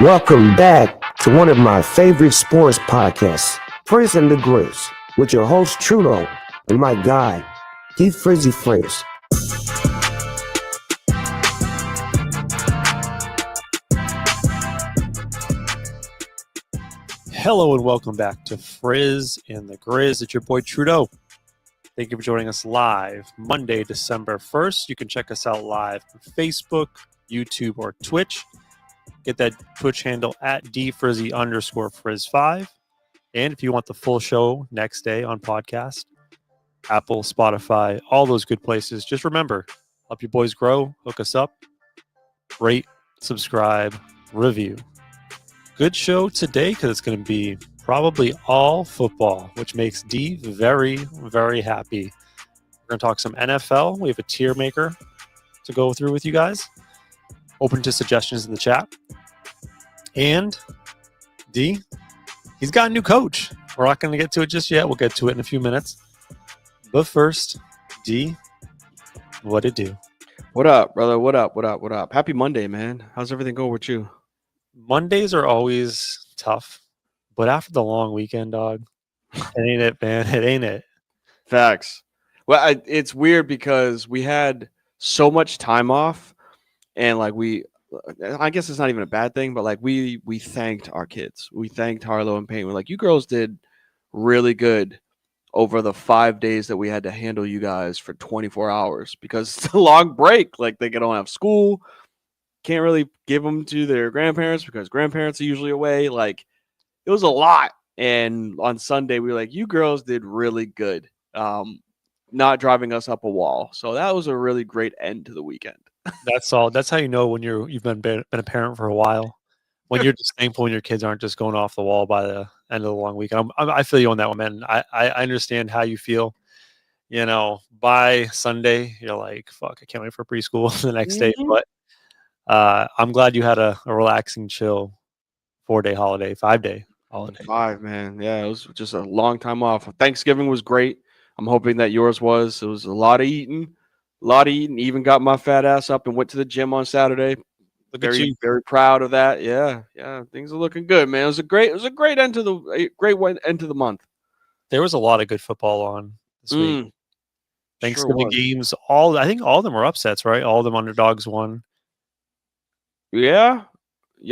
Welcome back to one of my favorite sports podcasts, Frizz and the Grizz, with your host Trudeau and my guy, Frizz. Hello and welcome back to Frizz and the Grizz. It's your boy Trudeau. Thank you for joining us live Monday, December 1st. You can check us out live on Facebook, YouTube, or Twitch. Get that Twitch handle at @dfrizzy_Frizz5. And if you want the full show next day on podcast, Apple, Spotify, all those good places, just remember, help your boys grow, hook us up, rate, subscribe, review. Good show today because it's going to be probably all football, which makes D very, very happy. We're going to talk some NFL. We have a tier maker to go through with you guys. Open to suggestions in the chat. And D, he's got a new coach. We're not going to get to it just yet. We'll get to it in a few minutes. But first, D, what it do? What up, brother? What up? Happy Monday, man. How's everything going with you? Mondays are always tough, but after the long weekend, dog, it ain't it, man. It ain't it. Facts. Well, it's weird because we had so much time off, and I guess it's not even a bad thing, but we thanked our kids. We thanked Harlow and Peyton. We're like, you girls did really good over the 5 days that we had to handle you guys for 24 hours because it's a long break. Like they don't have school, can't really give them to their grandparents because grandparents are usually away. Like it was a lot. And on Sunday, we were like, you girls did really good. Not driving us up a wall. So that was a really great end to the weekend. That's all. That's how you know when you've been a parent for a while. When you're just thankful when your kids aren't just going off the wall by the end of the long weekend. I feel you on that one, man. I understand how you feel. You know, by Sunday, you're like, fuck, I can't wait for preschool the next day. But I'm glad you had a relaxing, chill 4-day holiday, 5-day holiday. 5, man. Yeah, it was just a long time off. Thanksgiving was great. I'm hoping that yours was. It was a lot of eating. Even got my fat ass up and went to the gym on Saturday. Very proud of that. Yeah. Things are looking good, man. It was a great end to the month. There was a lot of good football on this week. Thanksgiving games. I think all of them were upsets, right? All of them underdogs won. Yeah.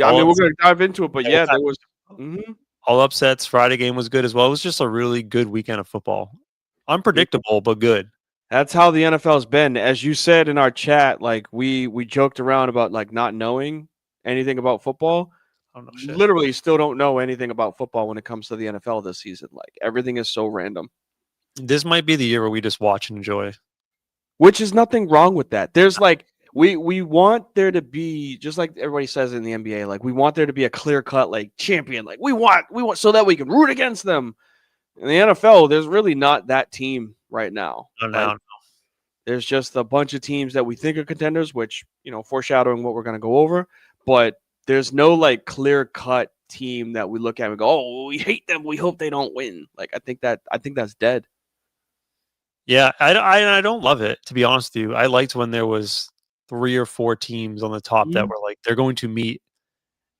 I mean, we're gonna dive into it, but yeah, there was all upsets. Friday game was good as well. It was just a really good weekend of football. Unpredictable, but good. That's how the NFL's been. As you said in our chat, like we joked around about like not knowing anything about football. I don't know shit. Literally still don't know anything about football when it comes to the NFL this season. Like everything is so random. This might be the year where we just watch and enjoy. Which is nothing wrong with that. There's like we want there to be, just like everybody says in the NBA, like we want there to be a clear-cut like champion. Like we want so that we can root against them. In the NFL, there's really not that team right now. No. There's just a bunch of teams that we think are contenders, which, foreshadowing what we're going to go over. But there's no like clear-cut team that we look at and go, oh, we hate them. We hope they don't win. Like I think that's dead. Yeah, I don't love it, to be honest with you. I liked when there was 3 or 4 teams on the top that were like they're going to meet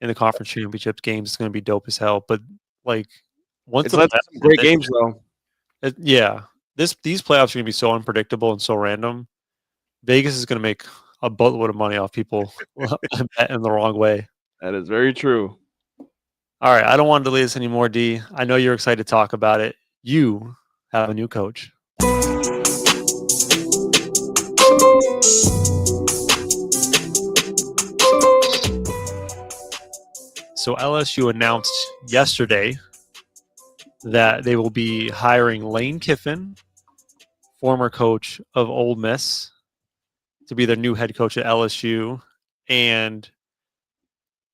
in the conference championships games. It's going to be dope as hell. But like once some great games though. These playoffs are going to be so unpredictable and so random. Vegas is going to make a boatload of money off people in the wrong way. That is very true. All right, I don't want to delay this anymore, D. I know you're excited to talk about it. You have a new coach. So LSU announced yesterday that they will be hiring Lane Kiffin, former coach of Ole Miss, to be their new head coach at LSU. And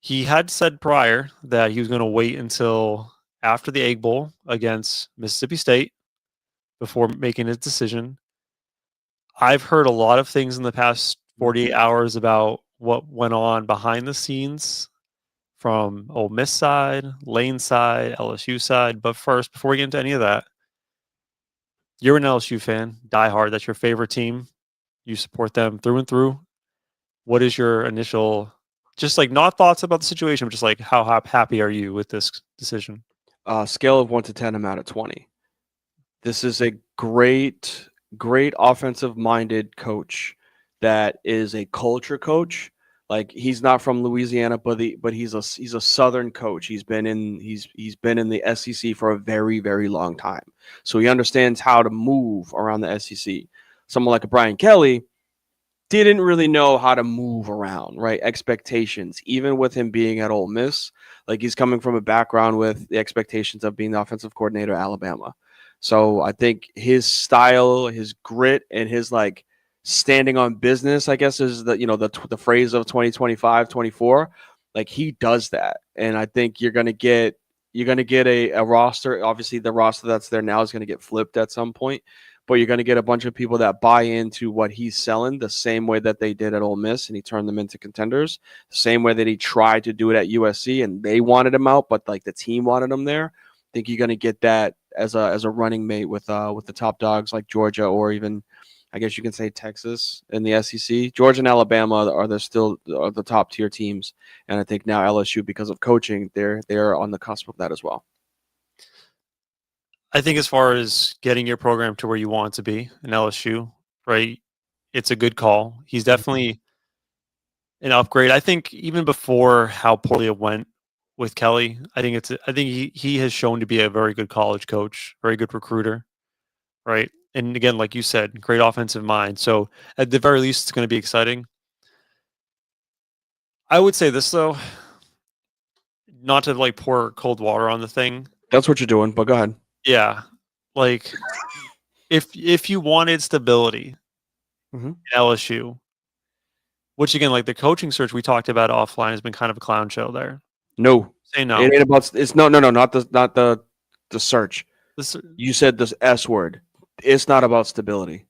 he had said prior that he was going to wait until after the Egg Bowl against Mississippi State before making his decision. I've heard a lot of things in the past 48 hours about what went on behind the scenes from Ole Miss side, Lane side, LSU side. But first, before we get into any of that, you're an LSU fan, diehard. That's your favorite team. You support them through and through. What is your initial, just like not thoughts about the situation, but just like how happy are you with this decision? Scale of 1 to 10, I'm out of 20. This is a great offensive-minded coach that is a culture coach. Like he's not from Louisiana, but he's a Southern coach. He's been in the SEC for a very, very long time, so he understands how to move around the SEC. Someone like a Brian Kelly, didn't really know how to move around, right? Expectations, even with him being at Ole Miss, like he's coming from a background with the expectations of being the offensive coordinator at Alabama. So I think his style, his grit, and his like standing on business, I guess is the phrase of 2025, 24. Like he does that. And I think you're gonna get a roster. Obviously, the roster that's there now is gonna get flipped at some point, but you're going to get a bunch of people that buy into what he's selling the same way that they did at Ole Miss, and he turned them into contenders, the same way that he tried to do it at USC, and they wanted him out, but like the team wanted him there. I think you're going to get that as a running mate with the top dogs like Georgia, or even I guess you can say Texas in the SEC. Georgia and Alabama are the top tier teams, and I think now LSU, because of coaching, they're on the cusp of that as well. I think as far as getting your program to where you want it to be in LSU, right? It's a good call. He's definitely an upgrade. I think even before how poorly it went with Kelly, I think he has shown to be a very good college coach, very good recruiter, right? And again, like you said, great offensive mind. So at the very least, it's going to be exciting. I would say this though, not to like pour cold water on the thing. That's what you're doing, but go ahead. Yeah, like if you wanted stability in LSU, which again, like the coaching search we talked about offline has been kind of a clown show there. No, Say no. It ain't about. It's no, not the search. You said this S word. It's not about stability.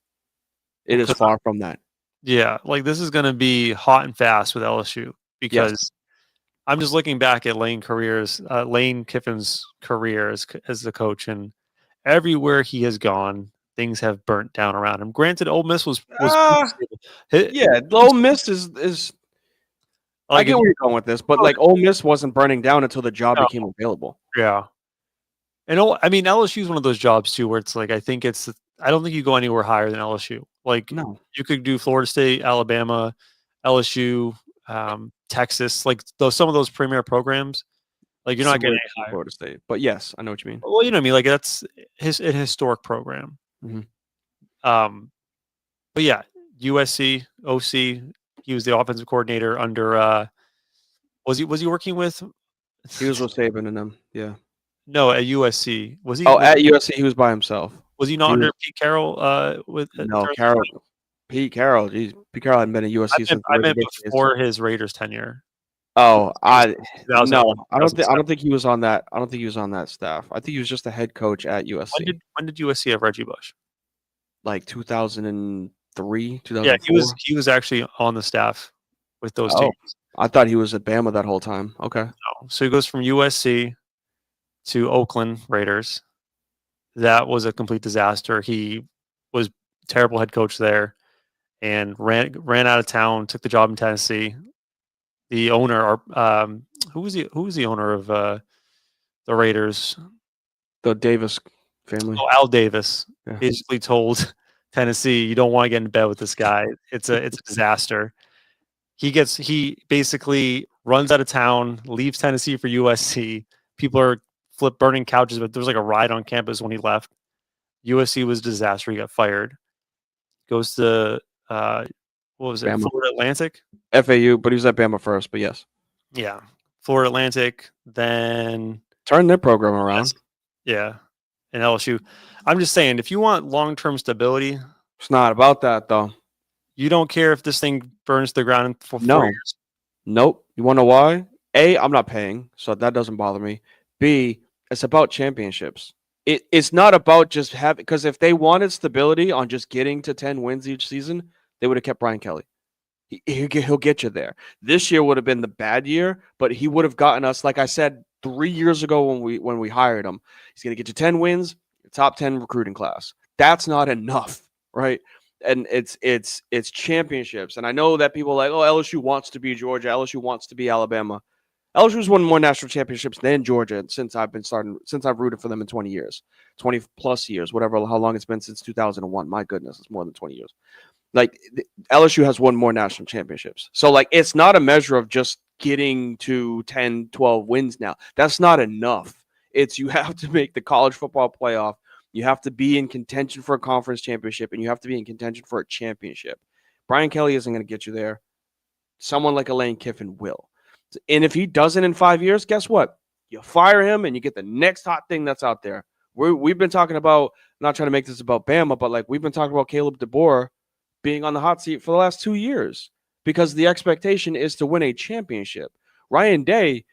It is far from that. Yeah, like this is going to be hot and fast with LSU because I'm just looking back at Lane Kiffin's career as the coach, and everywhere he has gone, things have burnt down around him. Granted, Ole Miss was Ole Miss is. I get where you're going with this, but like Ole Miss wasn't burning down until the job became available. Yeah, and I mean LSU is one of those jobs too, where it's like I don't think you go anywhere higher than LSU. Like no, you could do Florida State, Alabama, LSU. Texas, like some of those premier programs, like you're not getting any higher. Florida State, but yes, I know what you mean. Well, you know what I mean. Like that's a historic program. Mm-hmm. But yeah, USC OC. He was the offensive coordinator under. Was he working with? He was with Saban and them. Yeah. No, at USC was he? Oh, at USC he was by himself. Was he not under Pete Carroll? Pete Carroll. Geez, Pete Carroll hadn't been at USC since. I meant before his Raiders tenure. Oh, I don't think he was on that. I don't think he was on that staff. I think he was just the head coach at USC. When did USC have Reggie Bush? Like 2003, 2004. Yeah, he was actually on the staff with those teams. I thought he was at Bama that whole time. Okay. No. So he goes from USC to Oakland Raiders. That was a complete disaster. He was terrible head coach there. And ran out of town. Took the job in Tennessee. The owner, who was the owner of the Raiders? The Davis family. Oh, Al Davis basically told Tennessee, "You don't want to get in bed with this guy. It's a disaster." He basically runs out of town, leaves Tennessee for USC. People are burning couches, but there was like a riot on campus when he left. USC was a disaster. He got fired. Goes to what was it? Bama. Florida Atlantic? FAU, but he was at Bama first, but yes. Yeah. Florida Atlantic, then turn their program around. Yeah. And LSU. I'm just saying, if you want long-term stability. It's not about that, though. You don't care if this thing burns to the ground for 4 years? Nope. You want to know why? A, I'm not paying, so that doesn't bother me. B, it's about championships. It's not about just having, because if they wanted stability on just getting to 10 wins each season, they would have kept Brian Kelly. He'll get you there. This year would have been the bad year, but he would have gotten us, like I said 3 years ago when we hired him. He's going to get you 10 wins, top 10 recruiting class. That's not enough, right? And it's championships. And I know that people are like, oh, LSU wants to be Georgia, LSU wants to be Alabama. LSU's won more national championships than Georgia since I've rooted for them in 20 years, 20 plus years, whatever, how long it's been since 2001. My goodness, it's more than 20 years. Like LSU has won more national championships. So like, it's not a measure of just getting to 10, 12 wins now. That's not enough. You have to make the college football playoff. You have to be in contention for a conference championship, and you have to be in contention for a championship. Brian Kelly isn't going to get you there. Someone like a Lane Kiffin will. And if he doesn't in 5 years, guess what? You fire him and you get the next hot thing that's out there. We've been talking about, not trying to make this about Bama, but like we've been talking about Caleb DeBoer being on the hot seat for the last 2 years because the expectation is to win a championship. Ryan Day,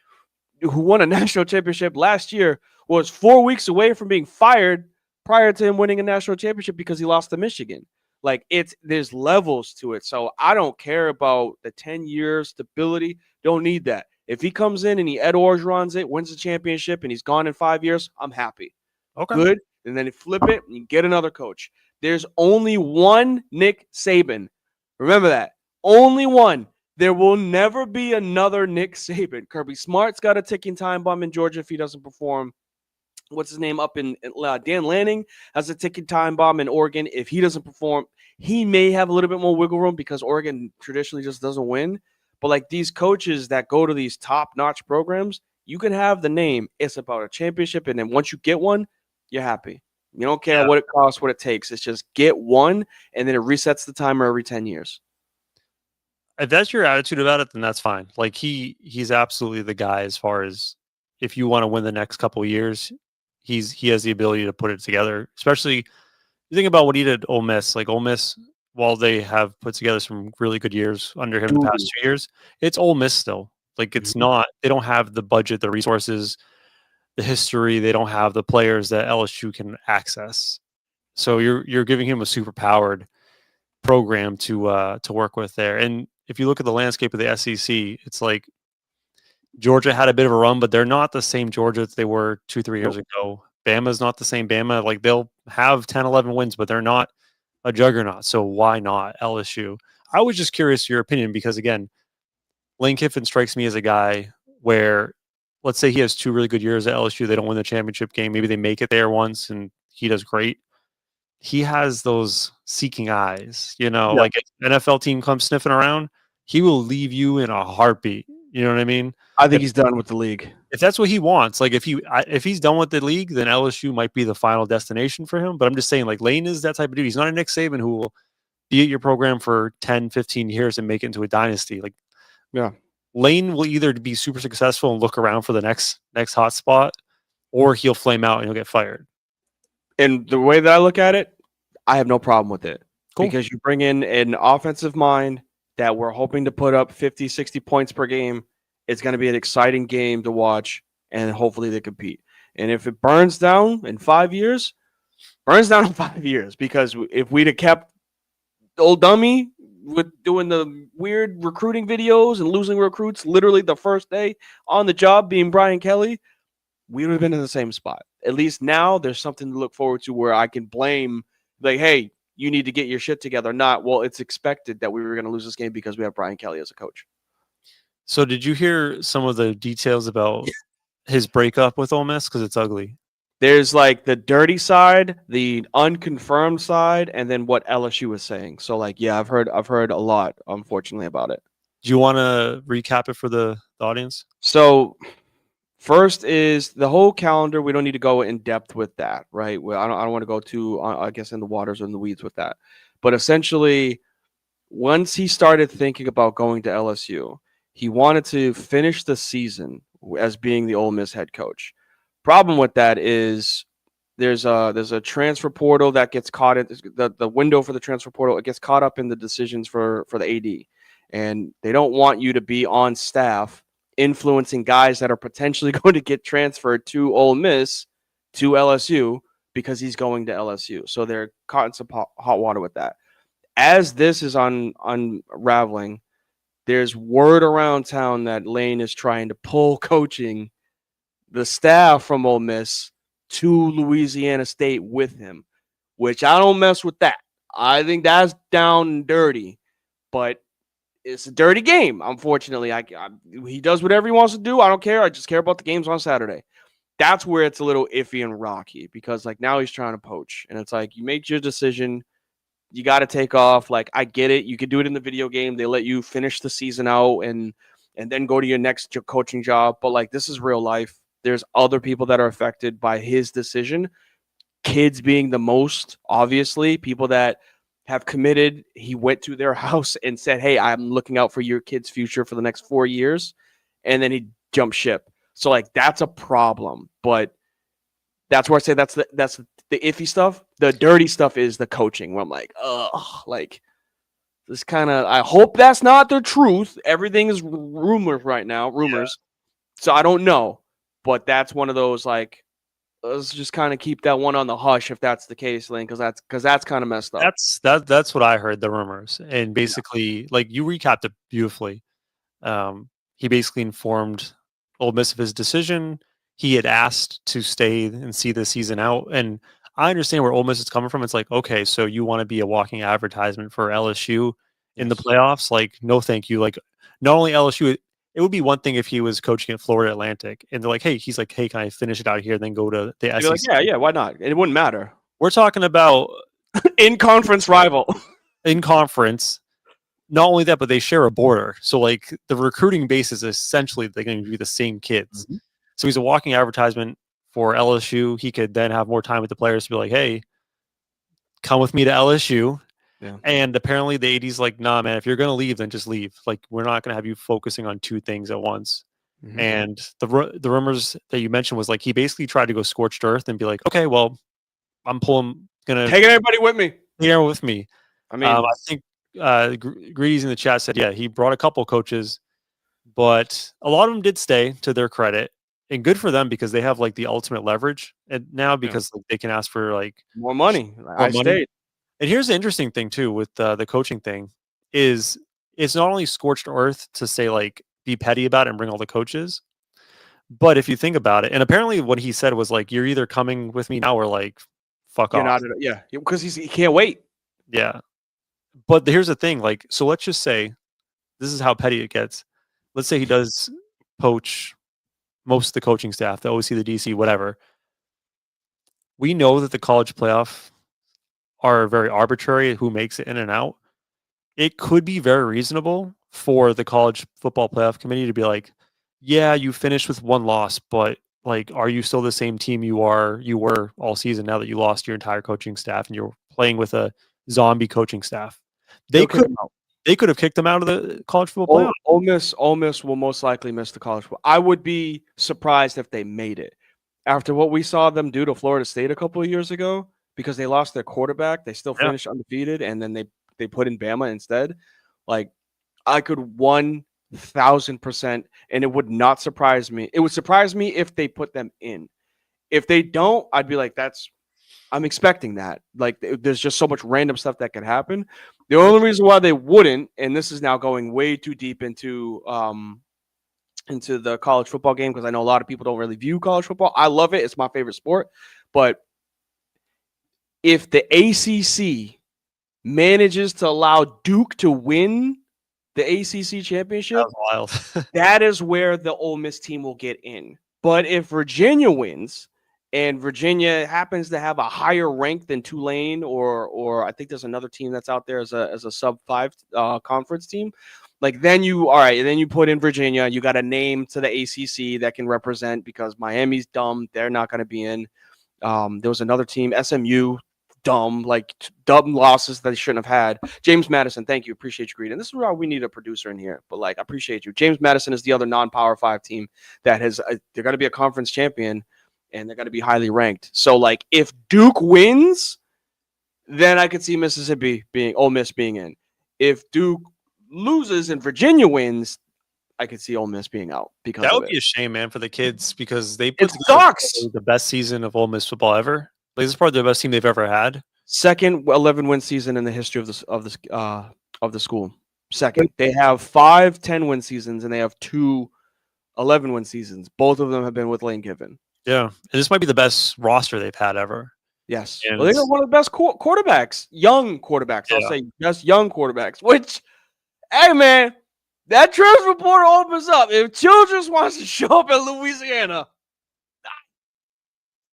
who won a national championship last year, was 4 weeks away from being fired prior to him winning a national championship because he lost to Michigan. Like there's levels to it. So I don't care about the 10-year stability. Don't need that. If he comes in and he Ed Orgeron's it, wins the championship, and he's gone in 5 years, I'm happy. Okay. Good. And then you flip it and you get another coach. There's only one Nick Saban. Remember that. Only one. There will never be another Nick Saban. Kirby Smart's got a ticking time bomb in Georgia if he doesn't perform. What's his name up in Dan Lanning has a ticking time bomb in Oregon. If he doesn't perform, he may have a little bit more wiggle room because Oregon traditionally just doesn't win. But like these coaches that go to these top-notch programs, you can have the name. It's about a championship, and then once you get one, you're happy. You don't care what it costs, what it takes. It's just get one, and then it resets the timer every 10 years. If that's your attitude about it, then that's fine. Like he's absolutely the guy as far as if you want to win the next couple of years, he has the ability to put it together. Especially you think about what he did at Ole Miss. Like Ole Miss, while they have put together some really good years under him the past 2 years, it's Ole Miss still. Like it's not. They don't have the budget, the resources, the history. They don't have the players that LSU can access. So you're giving him a super powered program to work with there. And if you look at the landscape of the SEC, it's like Georgia had a bit of a run, but they're not the same Georgia that they were 2-3 years ago. Bama's not the same Bama. Like they'll have 10, 11 wins, but they're not a juggernaut. So why not LSU? I was just curious your opinion because again, Lane Kiffin strikes me as a guy where let's say he has 2 really good years at LSU. They don't win the championship game. Maybe they make it there once and he does great. He has those seeking eyes, like if an NFL team comes sniffing around, he will leave you in a heartbeat. You know what I mean? I think he's done with the league. If that's what he wants, like if he's done with the league, then LSU might be the final destination for him. But I'm just saying, like Lane is that type of dude. He's not a Nick Saban who will be at your program for 10, 15 years and make it into a dynasty. Like, Lane will either be super successful and look around for the next hot spot, or he'll flame out and he'll get fired. And the way that I look at it, I have no problem with it. Cool. Because you bring in an offensive mind that we're hoping to put up 50, 60 points per game. It's going to be an exciting game to watch, and hopefully they compete. And if it burns down in 5 years, because if we'd have kept old dummy with doing the weird recruiting videos and losing recruits literally the first day on the job being Brian Kelly, we would have been in the same spot. At least now there's something to look forward to where I can blame, like, hey, you need to get your shit together. Not, well, it's expected that we were going to lose this game because we have Brian Kelly as a coach. So did you hear some of the details about his breakup with Ole Miss? Because it's ugly. There's like the dirty side, the unconfirmed side, and then what LSU was saying. So like, yeah, I've heard a lot, unfortunately, about it. Do you want to recap it for the audience? So first is the whole calendar. We don't need to go in depth with that, right? Well, I don't want to go too, I guess, in the waters or in the weeds with that. But essentially, once he started thinking about going to LSU, he wanted to finish the season as being the Ole Miss head coach. Problem with that is there's a transfer portal that gets caught in the window for the transfer portal. It gets caught up in the decisions for the AD, and they don't want you to be on staff influencing guys that are potentially going to get transferred to Ole Miss to LSU because he's going to LSU. So they're caught in some hot water with that. As this is unraveling, there's word around town that Lane is trying to pull coaching the staff from Ole Miss to Louisiana State with him, which I don't mess with that. I think that's down and dirty, but it's a dirty game. Unfortunately, he does whatever he wants to do. I don't care. I just care about the games on Saturday. That's where it's a little iffy and rocky because like now he's trying to poach, and it's like you make your decision. You got to take off. Like I get it. You could do it in the video game. They let you finish the season out and then go to your next coaching job. But like this is real life. There's other people that are affected by his decision. Kids being the most, obviously, people that have committed. He went to their house and said, "Hey, I'm looking out for your kid's future for the next 4 years," and then he jumped ship. So like that's a problem. But that's where I say that's the iffy stuff. The dirty stuff is the coaching. Where I'm like, ugh, like this kind of. I hope that's not the truth. Everything is rumors right now, rumors. Yeah. So I don't know, but that's one of those like. Let's just kind of keep that one on the hush if that's the case, Lane, because that's kind of messed up. That's what I heard, the rumors, and basically, like you recapped it beautifully. He basically informed Ole Miss of his decision. He had asked to stay and see the season out, and I understand where Ole Miss is coming from. It's like, okay, so you want to be a walking advertisement for LSU in the playoffs? Like, no, thank you. Like, not only LSU. It would be one thing if he was coaching at Florida Atlantic and they're like, hey, he's like, hey, can I finish it out here? Then go to the SEC. Like, yeah, why not? It wouldn't matter. We're talking about in-conference rival. In conference. Not only that, but they share a border. So like the recruiting base is essentially they're going to be the same kids. Mm-hmm. So he's a walking advertisement for LSU. He could then have more time with the players to be like, hey, come with me to LSU. Yeah. And apparently the AD's like, nah, man, if you're going to leave, then just leave. Like, we're not going to have you focusing on two things at once. Mm-hmm. And the rumors that you mentioned was like, he basically tried to go scorched earth and be like, okay, well, I'm taking everybody with me. Yeah, with me. I mean, I think Greedy's in the chat said, yeah, he brought a couple coaches, but a lot of them did stay, to their credit. And good for them because they have like the ultimate leverage and now because like, they can ask for like more money. I stayed. And here's the interesting thing too with the coaching thing is it's not only scorched earth to say like be petty about it and bring all the coaches, but if you think about it, and apparently what he said was like, you're either coming with me now or like fuck off. Yeah, because he can't wait. Yeah, but here's the thing, like, so let's just say this is how petty it gets. Let's say he does poach most of the coaching staff, the OC, the DC, whatever. We know that the college playoff are very arbitrary who makes it in and out. It could be very reasonable for the college football playoff committee to be like, yeah, you finished with one loss, but like, are you still the same team you were all season now that you lost your entire coaching staff and you're playing with a zombie coaching staff? They could have kicked them out of the college football playoff. Ole Miss will most likely miss the college football. I would be surprised if they made it. After what we saw them do to Florida State a couple of years ago, because they lost their quarterback, they still finished undefeated, and then they put in Bama instead. Like, I could 1,000%, and it would not surprise me. It would surprise me if they put them in. If they don't, I'd be like, I'm expecting that. Like, there's just so much random stuff that could happen. The only reason why they wouldn't, and this is now going way too deep into the college football game, because I know a lot of people don't really view college football. I love it. It's my favorite sport. But if the ACC manages to allow Duke to win the ACC championship, that's wild. That is where the Ole Miss team will get in. But if Virginia wins, and Virginia happens to have a higher rank than Tulane, or I think there's another team that's out there as a sub-5 conference team, like then you put in Virginia. You got a name to the ACC that can represent, because Miami's dumb. They're not going to be in. There was another team, SMU, dumb losses that they shouldn't have had. James Madison, thank you. Appreciate you, Greed. And this is why we need a producer in here. But like, I appreciate you. James Madison is the other non-Power 5 teame that has they're going to be a conference champion, and they're going to be highly ranked. So like, if Duke wins, then I could see Ole Miss being in. If Duke loses and Virginia wins, I could see Ole Miss being out, because that would be a shame, man, for the kids, because they put the best season of Ole Miss football ever. Like, this is probably the best team they've ever had. Second 11-win season in the history of the school. Second, they have 5 10-win seasons, and they have 2 11-win seasons. Both of them have been with Lane Kiffin. Yeah, and this might be the best roster they've had ever. Yes, well, they got one of the best quarterbacks, young quarterbacks. I'll say just young quarterbacks. Which, hey man, that transfer portal opens up. If Childress wants to show up in Louisiana,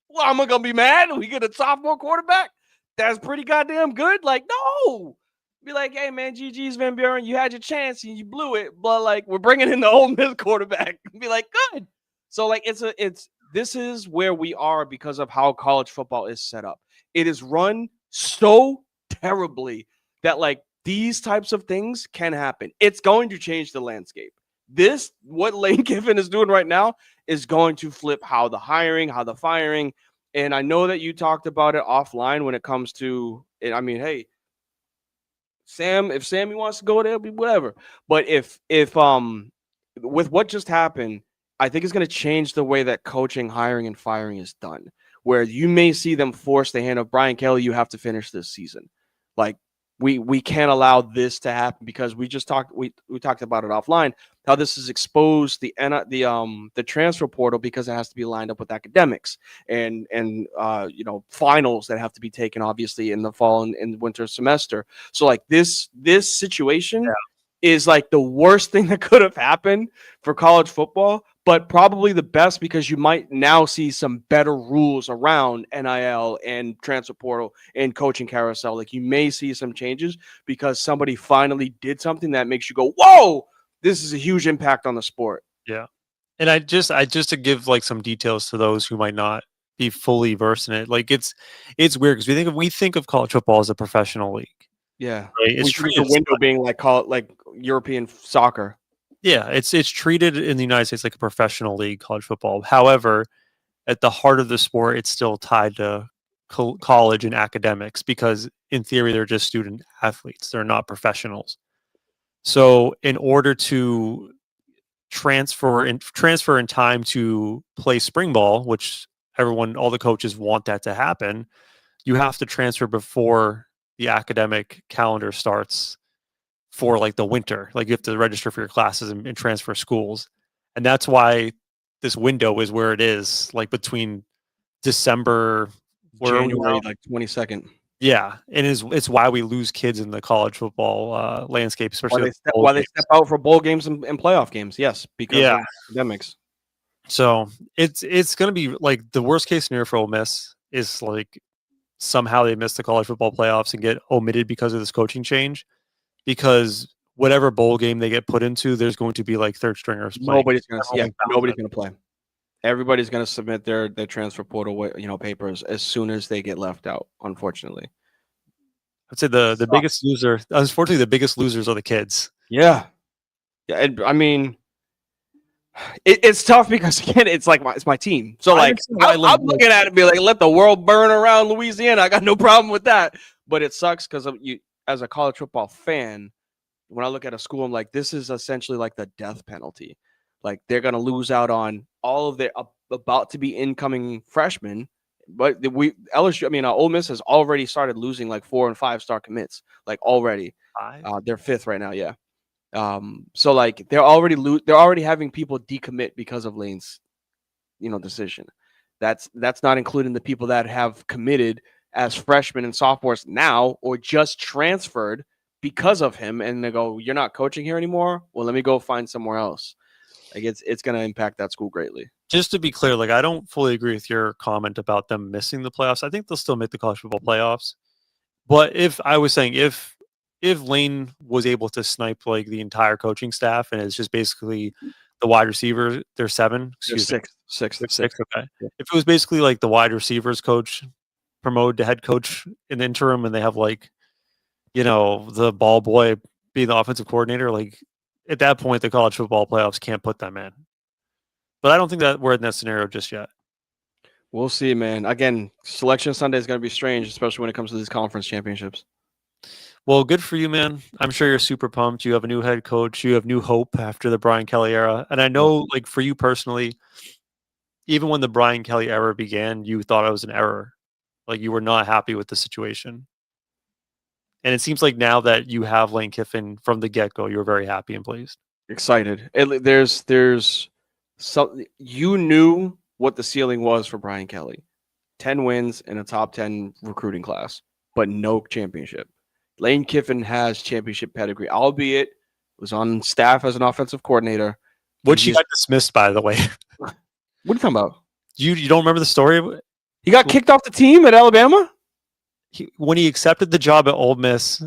well, I'm gonna be mad. We get a sophomore quarterback. That's pretty goddamn good. Like, no, be like, hey man, GG's Van Buren, you had your chance and you blew it, but like, we're bringing in the Ole Miss quarterback. Be like, good. So like, this is where we are because of how college football is set up. It is run so terribly that like these types of things can happen. It's going to change the landscape. What Lane Kiffin is doing right now is going to flip how the hiring, how the firing. And I know that you talked about it offline when it comes to it. I mean, hey, Sam, if Sammy wants to go there, be whatever. But if with what just happened, I think it's going to change the way that coaching, hiring, and firing is done. Where you may see them force the hand of Brian Kelly, you have to finish this season. Like we can't allow this to happen because we talked about it offline how this has exposed the transfer portal because it has to be lined up with academics and finals that have to be taken obviously in the fall and winter semester. So like this situation is like the worst thing that could have happened for college football, but probably the best because you might now see some better rules around NIL and transfer portal and coaching carousel. Like you may see some changes because somebody finally did something that makes you go, whoa, this is a huge impact on the sport. Yeah. And I just to give like some details to those who might not be fully versed in it. Like it's weird because we think of college football as a professional league. Yeah. Right? It's treated the window being like European soccer. Yeah, it's treated in the United States like a professional league, college football. However, at the heart of the sport, it's still tied to college and academics because, in theory, they're just student athletes. They're not professionals. So, in order to transfer in time to play spring ball, which all the coaches want that to happen, you have to transfer before the academic calendar starts. For like the winter, like you have to register for your classes and transfer schools. And that's why this window is where it is, like between December, January, like 22nd. Yeah. And it's why we lose kids in the college football landscape, especially why they step out for bowl games and playoff games. Yes, because of academics. So it's going to be like the worst case scenario for Ole Miss is like somehow they miss the college football playoffs and get omitted because of this coaching change. Because whatever bowl game they get put into, there's going to be like third stringers playing. Nobody's going to play. Everybody's going to submit their transfer portal, papers as soon as they get left out. Unfortunately, I'd say the biggest loser. Unfortunately, the biggest losers are the kids. Yeah. And I mean, it's tough because again, it's like it's my team. So like I'm looking at it and be like, let the world burn around Louisiana. I got no problem with that. But it sucks because you. As a college football fan, when I look at a school, I'm like, this is essentially like the death penalty. Like they're going to lose out on all of their about to be incoming freshmen. But Ole Miss has already started losing like 4- and 5-star commits, like already. They're 5th right now. Yeah. So like they're already having people decommit because of Lane's, decision. That's not including the people that have committed as freshmen and sophomores now, or just transferred because of him, and they go, "You're not coaching here anymore. Well, let me go find somewhere else." Like it's going to impact that school greatly. Just to be clear, like I don't fully agree with your comment about them missing the playoffs. I think they'll still make the college football playoffs. But if Lane was able to snipe like the entire coaching staff, and it's just basically the wide receiver, they're 7. Excuse me. Sixth. Okay. Yeah. If it was basically like the wide receivers coach promoted to head coach in the interim and they have like the ball boy be the offensive coordinator, like at that point the college football playoffs can't put them in. But I don't think that we're in that scenario just yet. We'll see, man. Again, Selection Sunday is going to be strange, especially when it comes to these conference championships. Well, good for you, man. I'm sure you're super pumped. You have a new head coach. You have new hope after the Brian Kelly era. And I know, like, for you personally, even when the Brian Kelly era began, you thought it was an error. Like, you were not happy with the situation. And it seems like now that you have Lane Kiffin from the get-go, you're very happy and pleased. Excited. There's some, you knew what the ceiling was for Brian Kelly. 10 wins in a top 10 recruiting class, but no championship. Lane Kiffin has championship pedigree, albeit was on staff as an offensive coordinator. Which he got dismissed, by the way. What are you talking about? You don't remember the story? He got kicked off the team at Alabama? When he accepted the job at Ole Miss,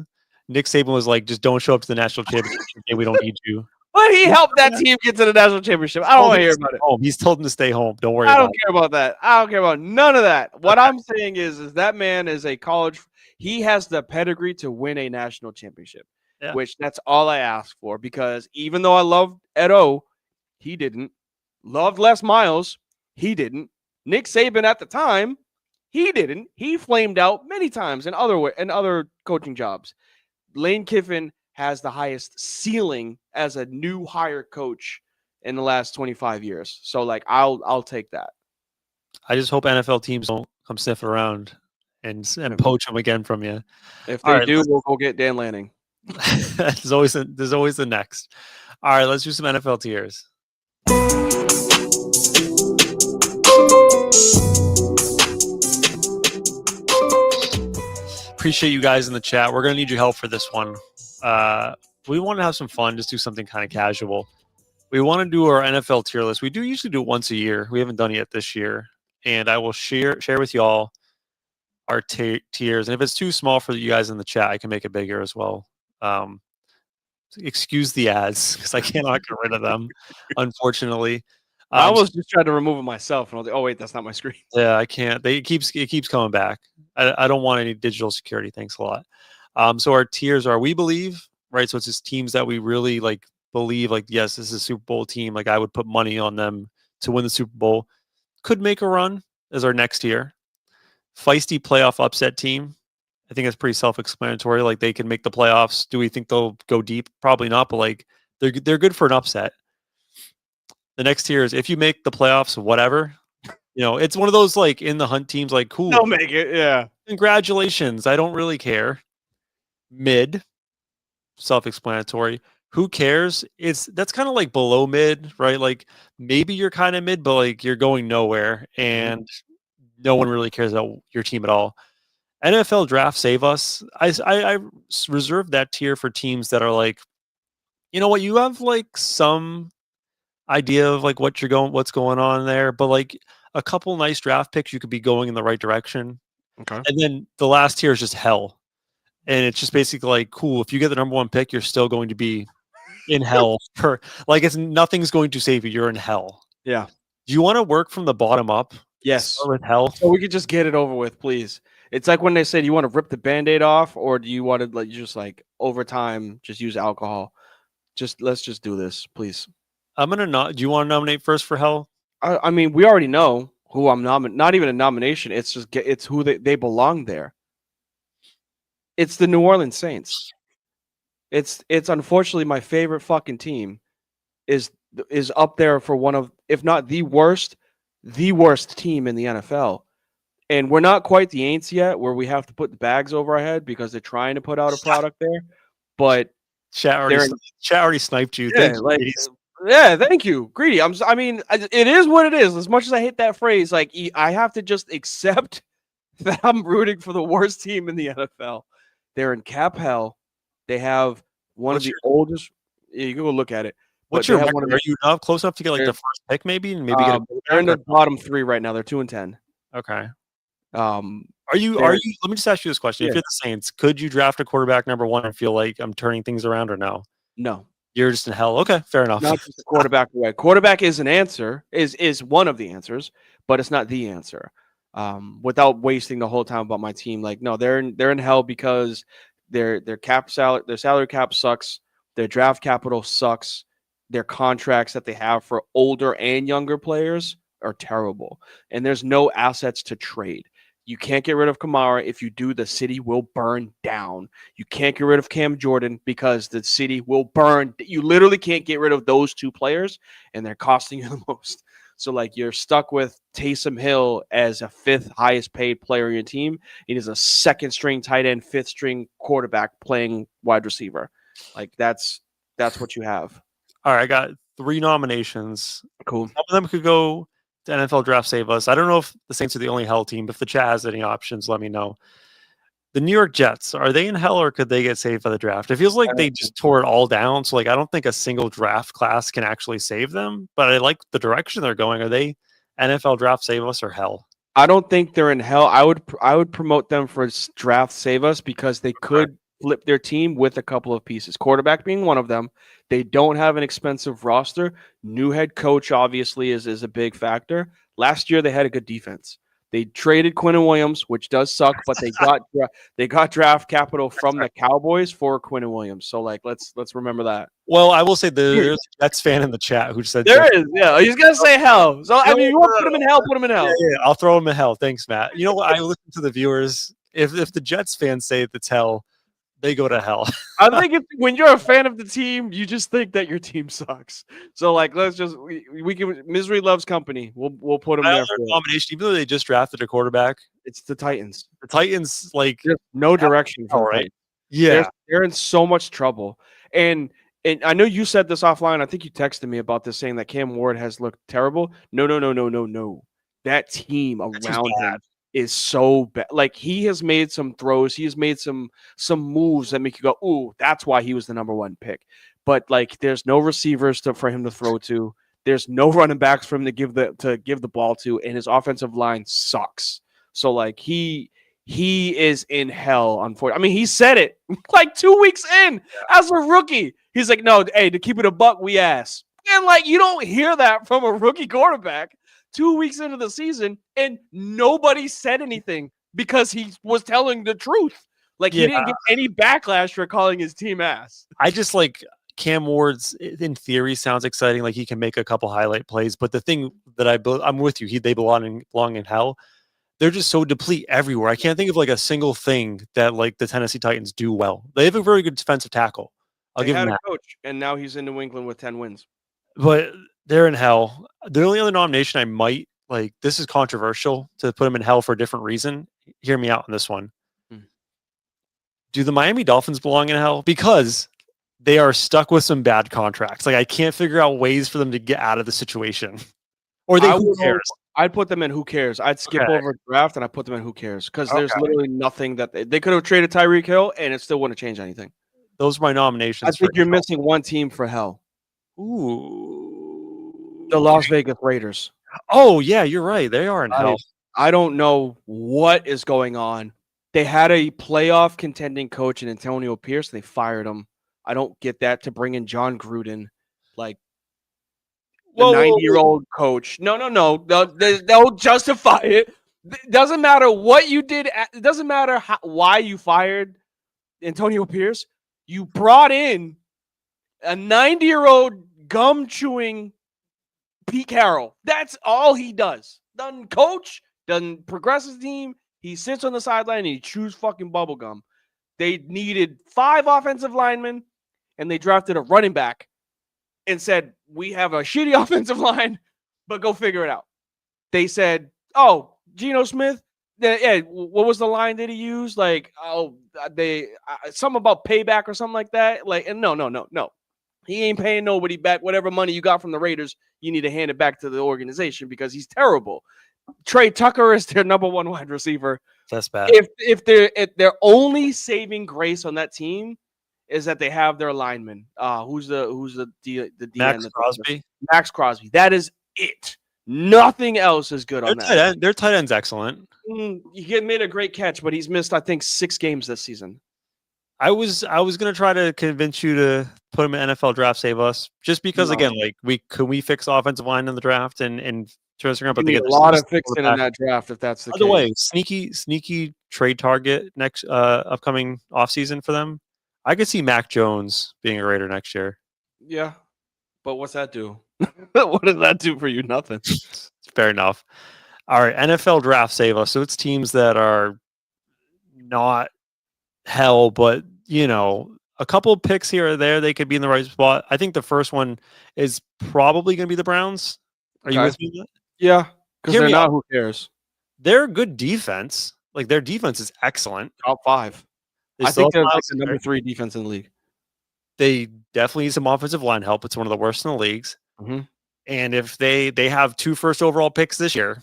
Nick Saban was like, just don't show up to the national championship game. We don't need you. But he helped that team get to the national championship. I don't want to hear about it. He's told him to stay home. Don't worry I don't care about that. I don't care about none of that. What I'm saying is that man is a college. he has the pedigree to win a national championship, Yeah. which that's all I ask for. Because even though I love Ed O, he didn't. Loved Les Miles, he didn't. Nick Saban at the time, he didn't. He flamed out many times in other coaching jobs. Lane Kiffin has the highest ceiling as a new hire coach in the last 25 years. So like I'll take that. I just hope NFL teams don't come sniffing around and poach them again from you. If All they right, do, we'll go get Dan Lanning. there's always the next. All right, let's do some NFL tiers. Appreciate you guys in the chat. We're gonna need your help for this one. We want to have some fun, just do something kind of casual. We want to do our NFL tier list. We do usually do it once a year. We haven't done it yet this year, and I will share with y'all our tiers. And if it's too small for you guys in the chat, I can make it bigger as well. Excuse the ads because I cannot get rid of them, unfortunately. I was just trying to remove it myself, and I was like, "Oh wait, that's not my screen." Yeah, I can't. It keeps coming back. I don't want any digital security. Thanks a lot. So our tiers are we believe, right? So it's just teams that we really like believe, like yes, this is a Super Bowl team. Like I would put money on them to win the Super Bowl. Could make a run as our next tier. Feisty playoff upset team. I think it's pretty self-explanatory. Like they can make the playoffs. Do we think they'll go deep? Probably not, but like they're good for an upset. The next tier is if you make the playoffs, whatever. You know, it's one of those like in the hunt teams, like cool. They'll make it, yeah. Congratulations. I don't really care. Mid, self-explanatory. Who cares? That's kind of like below mid, right? Like maybe you're kind of mid, but like you're going nowhere, and no one really cares about your team at all. NFL draft save us. I reserve that tier for teams that are like, you know what, you have like some idea of like what's going on there, but like a couple nice draft picks, you could be going in the right direction. Okay. And then the last tier is just hell. And it's just basically like, cool, if you get the number one pick, you're still going to be in hell for like nothing's going to save you. You're in hell. Yeah. Do you want to work from the bottom up? Yes. Start with hell. So we could just get it over with, please. It's like when they say, do you want to rip the Band-Aid off, or do you want to like just like over time just use alcohol? Let's just do this, please. I'm gonna do you want to nominate first for hell? I mean, we already know who I'm nominating. Not even a nomination. It's just it's who they belong there. It's the New Orleans Saints. It's unfortunately my favorite fucking team is up there for one of, if not the worst team in the NFL. And we're not quite the Aints yet, where we have to put the bags over our head because they're trying to put out a product there. But chat already sniped you. Yeah, thank you, Greedy. It is what it is. As much as I hate that phrase, like I have to just accept that I'm rooting for the worst team in the NFL. They're in cap hell. They have one of the oldest. Yeah, you can go look at it. What's your record? Are you not close enough to get like the first pick, maybe, and maybe get? They're in the bottom 3 right now. They're 2-10. Okay. Are you? Let me just ask you this question: Yeah. If you're the Saints, could you draft a quarterback number 1 and feel like I'm turning things around, or no? No. You're just in hell. Okay, fair enough. Not just the quarterback away. Quarterback is an answer, is one of the answers, but it's not the answer. Without wasting the whole time about my team, like no, they're in hell because their salary cap sucks, their draft capital sucks, their contracts that they have for older and younger players are terrible, and there's no assets to trade. You can't get rid of Kamara. If you do, the city will burn down. You can't get rid of Cam Jordan because the city will burn. You literally can't get rid of those 2 players, and they're costing you the most. So, like, you're stuck with Taysom Hill as a 5th highest paid player in your team. He is a 2nd-string tight end, 5th-string quarterback playing wide receiver. Like, that's what you have. All right, I got 3 nominations. Cool. Some of them could go to NFL Draft Save Us. I don't know if the Saints are the only hell team, but if the chat has any options, let me know. The New York Jets, are they in hell or could they get saved by the draft? It feels like they just tore it all down. So like I don't think a single draft class can actually save them, but I like the direction they're going. Are they NFL Draft Save Us or hell? I don't think they're in hell. I would promote them for draft save us because they could flip their team with a couple of pieces. Quarterback being one of them. They don't have an expensive roster. New head coach obviously is a big factor. Last year they had a good defense. They traded Quinnen Williams, which does suck, but they got draft capital from the Cowboys for Quinnen Williams. So like, let's remember that. Well, I will say there's a Jets fan in the chat who said there is. Yeah, he's gonna say hell. So I mean, you want to put him in hell? Put him in hell. Yeah, I'll throw him in hell. Thanks, Matt. You know what? I listen to the viewers. If the Jets fans say it's hell, they go to hell. I think when you're a fan of the team, you just think that your team sucks. So like, let's just we can misery loves company. We'll put them there. Combination, even though they just drafted a quarterback, it's the Titans. The Titans, like, there's no direction. All right. Yeah, they're in so much trouble. And I know you said this offline. I think you texted me about this, saying that Cam Ward has looked terrible. No. That team around him is so bad. Like, he has made some throws. He has made some moves that make you go, ooh, that's why he was the number one pick. But like, there's no receivers for him to throw to. There's no running backs for him to give the ball to, and his offensive line sucks. So like, he is in hell. Unfortunately, I mean, he said it like 2 weeks in as a rookie. He's like, no, hey, to keep it a buck, we ass. And like, you don't hear that from a rookie quarterback 2 weeks into the season, and nobody said anything because he was telling the truth. Like, he didn't get any backlash for calling his team ass. I just like Cam Ward's, in theory, sounds exciting. Like, he can make a couple highlight plays. But the thing that I'm with you, they belong in hell. They're just so deplete everywhere. I can't think of like a single thing that like the Tennessee Titans do well. They have a very good defensive tackle. I'll give him that. Coach, and now he's in New England with 10 wins. But they're in hell. The only other nomination I might like, this is controversial to put them in hell for a different reason. Hear me out on this one. Do the Miami Dolphins belong in hell? Because they are stuck with some bad contracts. Like, I can't figure out ways for them to get out of the situation. Or who cares? I'd put them in who cares. I'd skip over draft and I'd put them in who cares. Because there's literally nothing that they could have traded Tyreek Hill and it still wouldn't change anything. Those are my nominations. I think you're missing one team for hell. Ooh. The Las Vegas Raiders. Oh, yeah, you're right. They are in hell. I don't know what is going on. They had a playoff contending coach in Antonio Pierce. They fired him. I don't get that, to bring in John Gruden. Like, the 90-year-old coach. No. They'll justify it. It doesn't matter what you did. It doesn't matter why you fired Antonio Pierce. You brought in a 90-year-old gum-chewing Pete Carroll. That's all he does. Doesn't coach, doesn't progress his team. He sits on the sideline and he chews fucking bubblegum. They needed 5 offensive linemen, and they drafted a running back and said, we have a shitty offensive line, but go figure it out. They said, oh, Geno Smith, what was the line that he used? Like, something about payback or something like that. Like, and no. He ain't paying nobody back. Whatever money you got from the Raiders, you need to hand it back to the organization because he's terrible. Trey Tucker is their number 1 wide receiver. That's bad. If their only saving grace on that team is that they have their lineman. Who's the DN? Max Crosby. Max Crosby. That is it. Nothing else is good on that. Their tight end's excellent. He made a great catch, but he's missed, I think, 6 games this season. I was gonna try to convince you to put him in NFL draft save us, just because again, like, could we fix offensive line in the draft and turn around, but they get a lot of fixing in that draft if that's the case. By the way, sneaky trade target next upcoming offseason for them. I could see Mac Jones being a Raider next year. Yeah, but what's that do? What does that do for you? Nothing. Fair enough. All right, NFL draft save us. So it's teams that are not hell, but a couple of picks here or there, they could be in the right spot. I think the first one is probably going to be the Browns. Are you with me? Yeah, because they're not. Who cares? They're a good defense. Like, their defense is excellent. Top 5. I think they're like the number 3 defense in the league. They definitely need some offensive line help. It's one of the worst in the leagues. Mm-hmm. And if they have 2 first overall picks this year,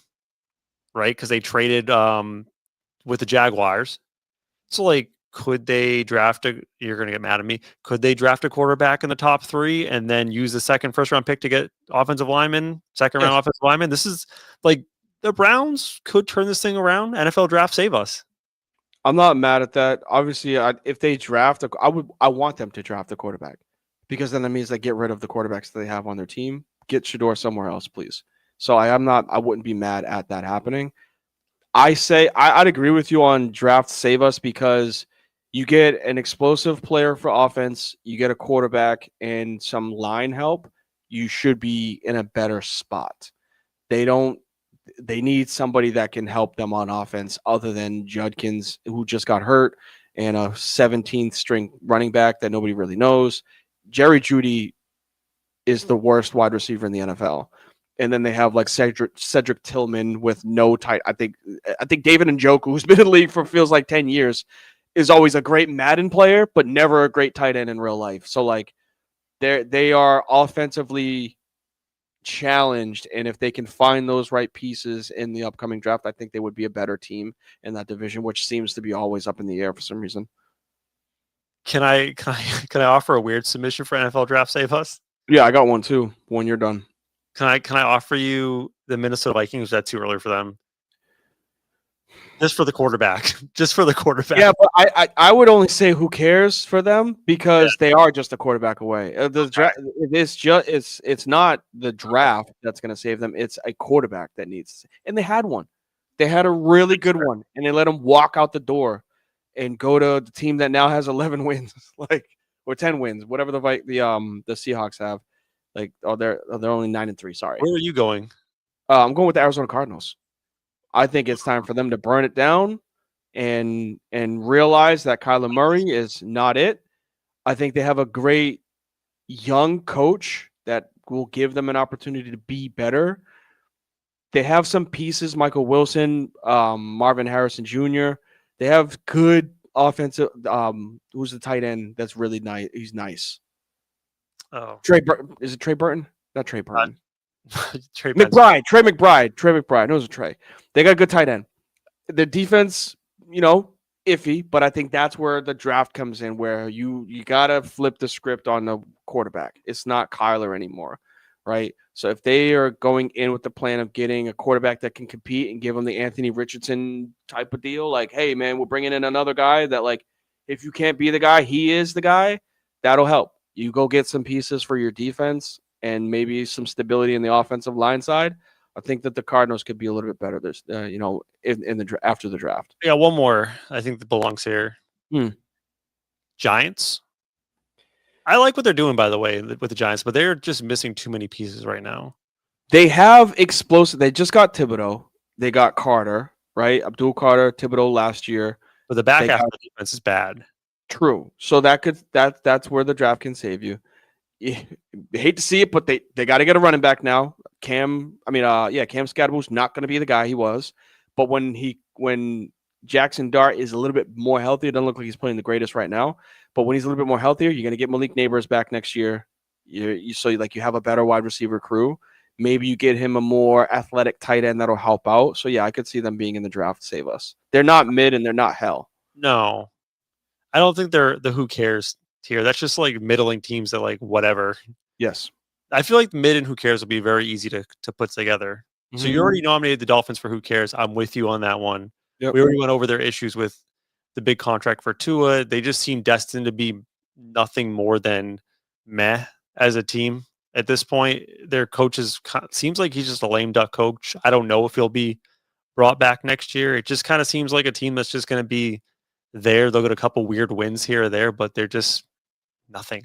right? Because they traded with the Jaguars. So, like, could they draft you're going to get mad at me. Could they draft a quarterback in the top 3 and then use the first round pick to get offensive lineman, second round offensive lineman? This is like, the Browns could turn this thing around. NFL draft save us. I'm not mad at that. Obviously, if they draft, I want them to draft a quarterback, because then that means they get rid of the quarterbacks that they have on their team. Get Shador somewhere else, please. So I wouldn't be mad at that happening. I'd agree with you on draft save us because you get an explosive player for offense, you get a quarterback and some line help, you should be in a better spot. They don't they need somebody that can help them on offense other than Judkins, who just got hurt, and a 17th string running back that nobody really knows. Jerry Jeudy is the worst wide receiver in the NFL. And then they have like Cedric Tillman with no tight. I think David Njoku, who's been in the league for feels like 10 years, is always a great Madden player, but never a great tight end in real life. So like they are offensively challenged, and if they can find those right pieces in the upcoming draft, I think they would be a better team in that division, which seems to be always up in the air for some reason. Can I offer a weird submission for NFL Draft Save Us? Yeah, I got one too. When you're done, can I offer you the Minnesota Vikings? Is that too early for them? Just for the quarterback. Just for the quarterback. Yeah, but I would only say who cares for them because they are just a quarterback away. It's not the draft that's going to save them. It's a quarterback that needs. And they had one. They had a really good one, and they let him walk out the door and go to the team that now has 11 wins, or 10 wins, whatever the Seahawks have. They're only 9-3. Sorry. Where are you going? I'm going with the Arizona Cardinals. I think it's time for them to burn it down and realize that Kyler Murray is not it. I think they have a great young coach that will give them an opportunity to be better. They have some pieces, Michael Wilson, Marvin Harrison Jr. They have good offensive. Who's the tight end that's really nice? He's nice. Oh, Is it Trey Burton? Not Trey Burton. Trey McBride. Trey McBride. No, it was a Trey. They got a good tight end. The defense, iffy, but I think that's where the draft comes in, where you gotta flip the script on the quarterback. It's not Kyler anymore, right? So if they are going in with the plan of getting a quarterback that can compete and give them the Anthony Richardson type of deal, like, hey man, we're bringing in another guy that, like, if you can't be the guy, he is the guy. That'll help. You go get some pieces for your defense and maybe some stability in the offensive line side. I think that the Cardinals could be a little bit better. There's, after the draft. Yeah, one more. I think that belongs here. Giants. I like what they're doing, by the way, with the Giants, but they're just missing too many pieces right now. They have explosive. They just got Thibodeau. They got Carter, right? Abdul Carter, Thibodeau last year. But the back half of the defense is bad. True. So that's where the draft can save you. You hate to see it, but they got to get a running back now. Cam Scadaboo's not going to be the guy he was, but when Jackson Dart is a little bit more healthy, it doesn't look like he's playing the greatest right now. But when he's a little bit more healthier, you're going to get Malik Neighbors back next year. You have a better wide receiver crew. Maybe you get him a more athletic tight end that'll help out. So yeah, I could see them being in the draft to save us. They're not mid and they're not hell. No, I don't think they're the who cares tier. That's just like middling teams that like whatever. Yes. I feel like mid and who cares will be very easy to put together. Mm-hmm. So you already nominated the Dolphins for who cares. I'm with you on that one. Yep. We already went over their issues with the big contract for Tua. They just seem destined to be nothing more than meh as a team at this point. Their coach seems like he's just a lame duck coach. I don't know if he'll be brought back next year. It just kind of seems like a team that's just going to be there. They'll get a couple weird wins here or there, but they're just nothing.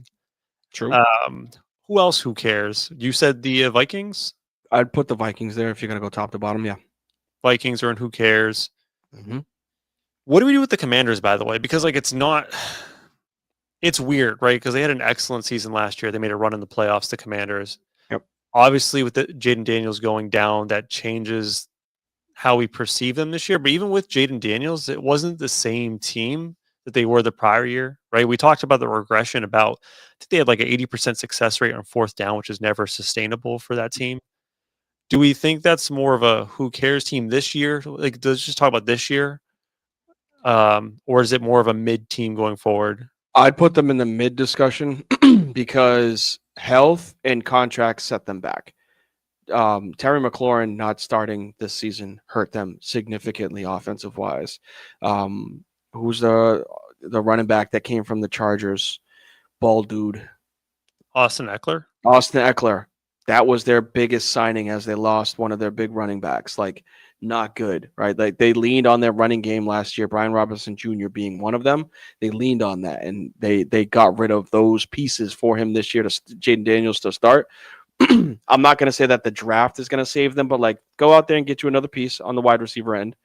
True. Who else? Who cares? You said the Vikings? I'd put the Vikings there if you're going to go top to bottom. Yeah. Vikings are in who cares. Mm-hmm. What do we do with the Commanders, by the way? Because it's weird, right? Because they had an excellent season last year. They made a run in the playoffs, the Commanders. Yep. Obviously, with the Jaden Daniels going down, that changes how we perceive them this year. But even with Jaden Daniels, it wasn't the same team that they were the prior year, right? We talked about the regression I think they had like an 80% success rate on fourth down, which is never sustainable for that team. Do we think that's more of a who cares team this year? Like, let's just talk about this year. Or is it more of a mid team going forward? I'd put them in the mid discussion because health and contracts set them back. Terry McLaurin not starting this season hurt them significantly offensive wise. Who's the running back that came from the Chargers? Bald dude. Austin Eckler. That was their biggest signing as they lost one of their big running backs. Like, not good, right? Like they leaned on their running game last year, Brian Robinson Jr. being one of them. They leaned on that, and they got rid of those pieces for him this year to Jaden Daniels to start. I'm not going to say that the draft is going to save them, but like go out there and get you another piece on the wide receiver end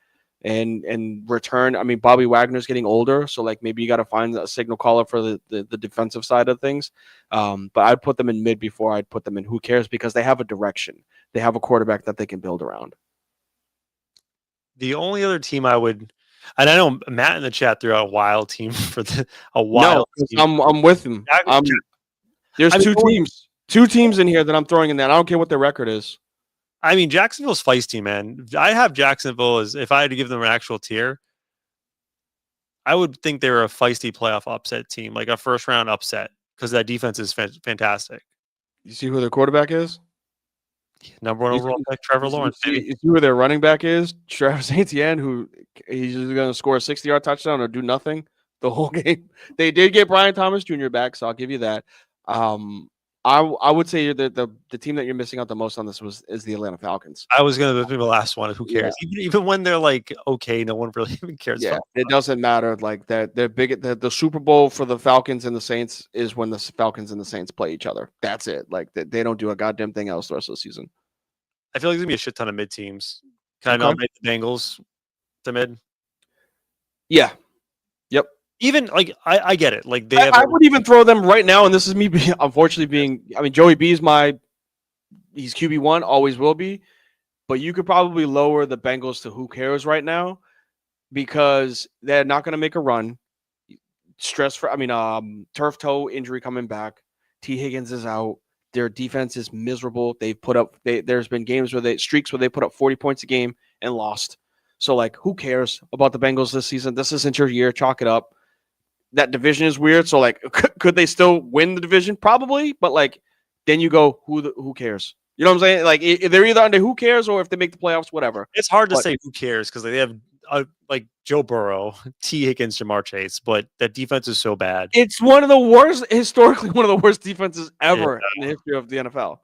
and return. I mean, Bobby Wagner's getting older, so like maybe you got to find a signal caller for the defensive side of things. But I'd put them in mid before I'd put them in who cares, because they have a direction. They have a quarterback that they can build around. The only other team I would, and I know Matt in the chat threw out a wild team for a wild. No, I'm with him. There's two teams in here that I'm throwing in that. I don't care what their record is. I mean, Jacksonville's feisty, man. I have Jacksonville as, if I had to give them an actual tier, I would think they were a feisty playoff upset team, like a first round upset, because that defense is fantastic. You see who their quarterback is? Number 1 overall pick, Trevor Lawrence. You see who their running back is? Travis Etienne, who he's just going to score a 60-yard touchdown or do nothing the whole game. They did get Brian Thomas Jr. back, so I'll give you that. I would say that the team that you're missing out the most on this is the Atlanta Falcons. I was going to be the last one. Who cares? Yeah. Even when they're like okay, no one really even cares. Yeah, it doesn't matter. Like that, they're big. The Super Bowl for the Falcons and the Saints is when the Falcons and the Saints play each other. That's it. Like they don't do a goddamn thing else the rest of the season. I feel like there's gonna be a shit ton of mid teams. Can I nominate the Bengals to mid? Yeah. Yep. Even like I get it. Like I would even throw them right now, and this is me unfortunately being. I mean, Joey B is he's QB1, always will be, but you could probably lower the Bengals to who cares right now, because they're not going to make a run. Turf toe injury coming back. T. Higgins is out. Their defense is miserable. They've put up. There's been games where streaks where they put up 40 points a game and lost. So like, who cares about the Bengals this season? This isn't your year. Chalk it up. That division is weird. So like, could they still win the division? Probably, but like, then you go, who cares? You know what I'm saying? Like, they're either under who cares or if they make the playoffs, whatever. It's hard to say who cares because they have like Joe Burrow, T. Higgins, Jamar Chase, but that defense is so bad. It's one of the worst, historically, one of the worst defenses ever in the history of the NFL.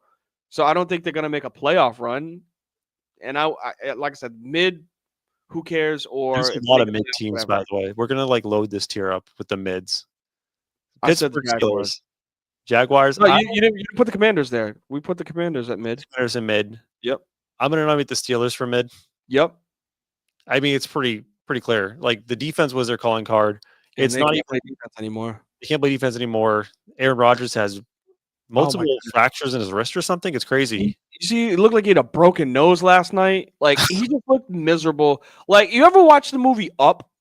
So I don't think they're going to make a playoff run. And I like I said, mid. Who cares? Or there's a lot of mid teams, by the way. We're gonna like load this tier up with the mids. Pittsburgh Steelers, Jaguars. No, you didn't put the Commanders there. We put the Commanders at mid. Commanders in mid. Yep. I'm gonna nominate the Steelers for mid. Yep. I mean, it's pretty clear. Like the defense was their calling card. It's not even play defense anymore. They can't play defense anymore. Aaron Rodgers has multiple fractures in his wrist or something. It's crazy. You see, it looked like he had a broken nose last night. Like, he just looked miserable. Like, you ever watch the movie Up?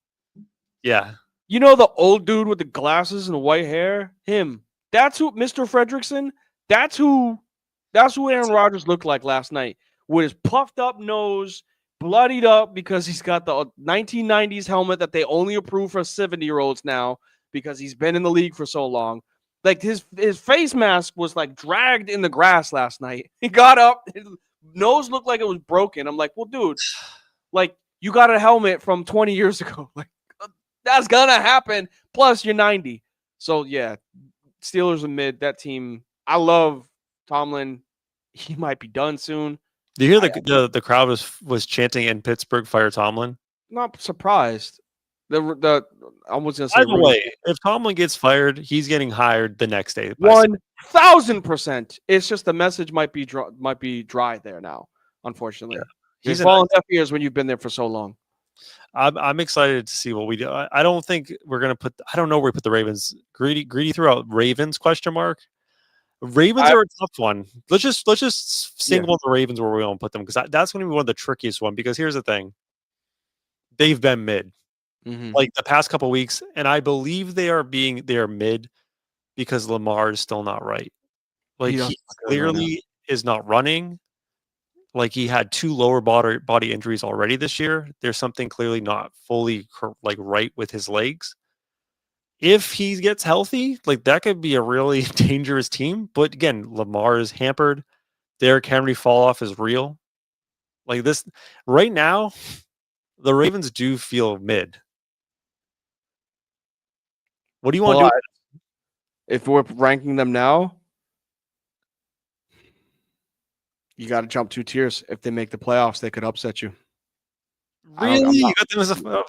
Yeah. You know the old dude with the glasses and the white hair? Him. That's who, Mr. Fredrickson. That's who Aaron Rodgers looked like last night. With his puffed up nose, bloodied up because he's got the 1990s helmet that they only approve for 70-year-olds now because he's been in the league for so long. Like his face mask was like dragged in the grass last night. He got up, his nose looked like it was broken. I'm like, well, dude, like you got a helmet from 20 years ago. Like that's gonna happen. Plus you're 90. So yeah, Steelers are mid. That team, I love Tomlin. He might be done soon. Do you hear the crowd was chanting in Pittsburgh, fire Tomlin? Not surprised. I was gonna say. By the way, if Tomlin gets fired, he's getting hired the next day. 1,000%. It's just the message might be dry there now. Unfortunately, he's fallen deaf ears when you've been there for so long. I'm excited to see what we do. I don't think we're gonna put. I don't know where we put the Ravens. Greedy threw out Ravens ? Ravens are a tough one. Let's just single out the Ravens where we want to put them because that's going to be one of the trickiest one. Because here's the thing, they've been mid. Mm-hmm. Like the past couple of weeks, and I believe they are mid because Lamar is still not right. Like he clearly is not running. Like he had 2 lower body injuries already this year. There's something clearly not fully like right with his legs. If he gets healthy, like that could be a really dangerous team. But again, Lamar is hampered. Derrick Henry fall off is real. Like this right now, the Ravens do feel mid. What do you want to do? If we're ranking them now, you got to jump 2 tiers. If they make the playoffs, they could upset you. Really? You got them as a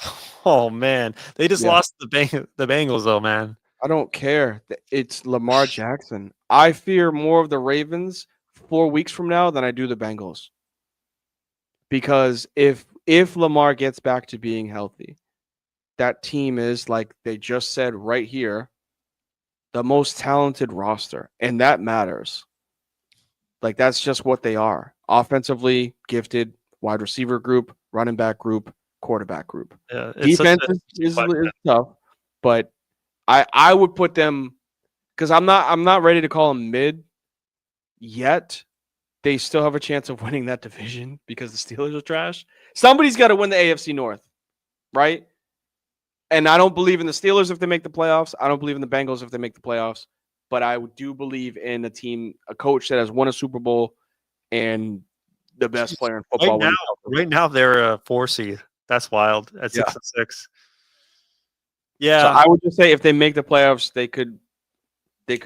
oh man. They just lost the Bengals though, man. I don't care. It's Lamar Jackson. I fear more of the Ravens 4 weeks from now than I do the Bengals. Because if Lamar gets back to being healthy, that team is, like they just said right here, the most talented roster, and that matters. Like that's just what they are. Offensively gifted, wide receiver group, running back group, quarterback group. Yeah, Defense is tough, but I would put them, because I'm not ready to call them mid yet. They still have a chance of winning that division because the Steelers are trash. Somebody's got to win the AFC North, right? And I don't believe in the Steelers if they make the playoffs. I don't believe in the Bengals if they make the playoffs. But I do believe in a coach that has won a Super Bowl and the best player in football. Right now they're a 4 seed. That's wild at 6-6. Yeah. So I would just say if they make the playoffs, they could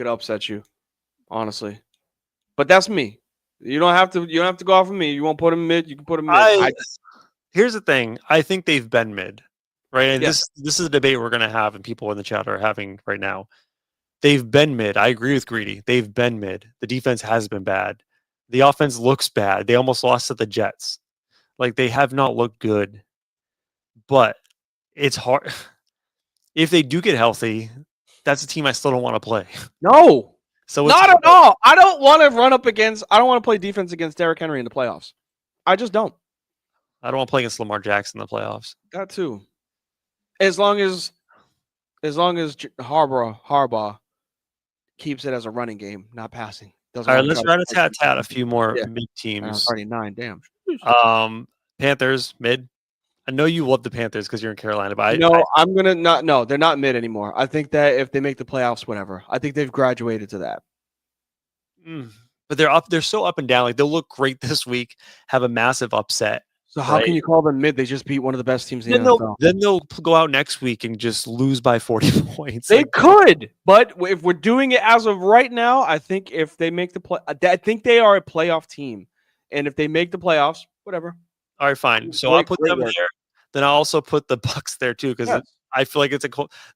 upset you, honestly. But that's me. You don't have to go off of me. You won't put them mid. You can put them mid. Here's the thing. I think they've been mid, right? And this is a debate we're going to have, and people in the chat are having right now. They've been mid. I agree with Greedy. They've been mid. The defense has been bad. The offense looks bad. They almost lost to the Jets. Like, they have not looked good. But it's hard. If they do get healthy, that's a team I still don't want to play. No. So not at all. I don't want to play defense against Derrick Henry in the playoffs. I just don't. I don't want to play against Lamar Jackson in the playoffs. That too. As long as Harbaugh keeps it as a running game, not passing. All right, let's rat-a-tat-tat a few more mid teams. Already 9, damn. Panthers mid. I know you love the Panthers because you're in Carolina, but I'm gonna not. No, they're not mid anymore. I think that if they make the playoffs, whatever. I think they've graduated to that. But they're so up and down. Like, they'll look great this week, have a massive upset. So how can you call them mid? They just beat one of the best teams in the NFL. Then they'll go out next week and just lose by 40 points. They could, but if we're doing it as of right now, I think if they make the play, I think they are a playoff team, and if they make the playoffs, whatever. All right, fine. So I'll put them there. Then I'll also put the Bucks there too, because I feel like it's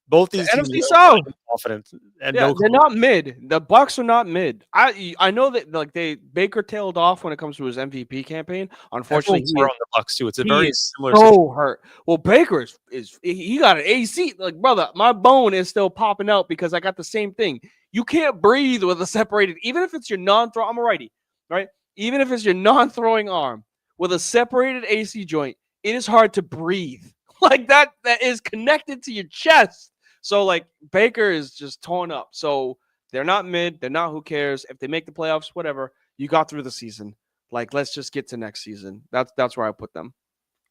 both these teams are confident and they're not mid. The Bucks are not mid. I know that Baker tailed off when it comes to his MVP campaign. Unfortunately, he's on the Bucks too. It's a very similar. So hurt. Well, Baker is he got an AC. Like, brother, my bone is still popping out because I got the same thing. You can't breathe with a separated, even if it's your non-throw. I'm a righty, right? Even if it's your non-throwing arm with a separated AC joint, it is hard to breathe. Like that is connected to your chest. So like Baker is just torn up. So they're not mid. They're not who cares. If they make the playoffs, whatever. You got through the season. Like, let's just get to next season. That's where I put them.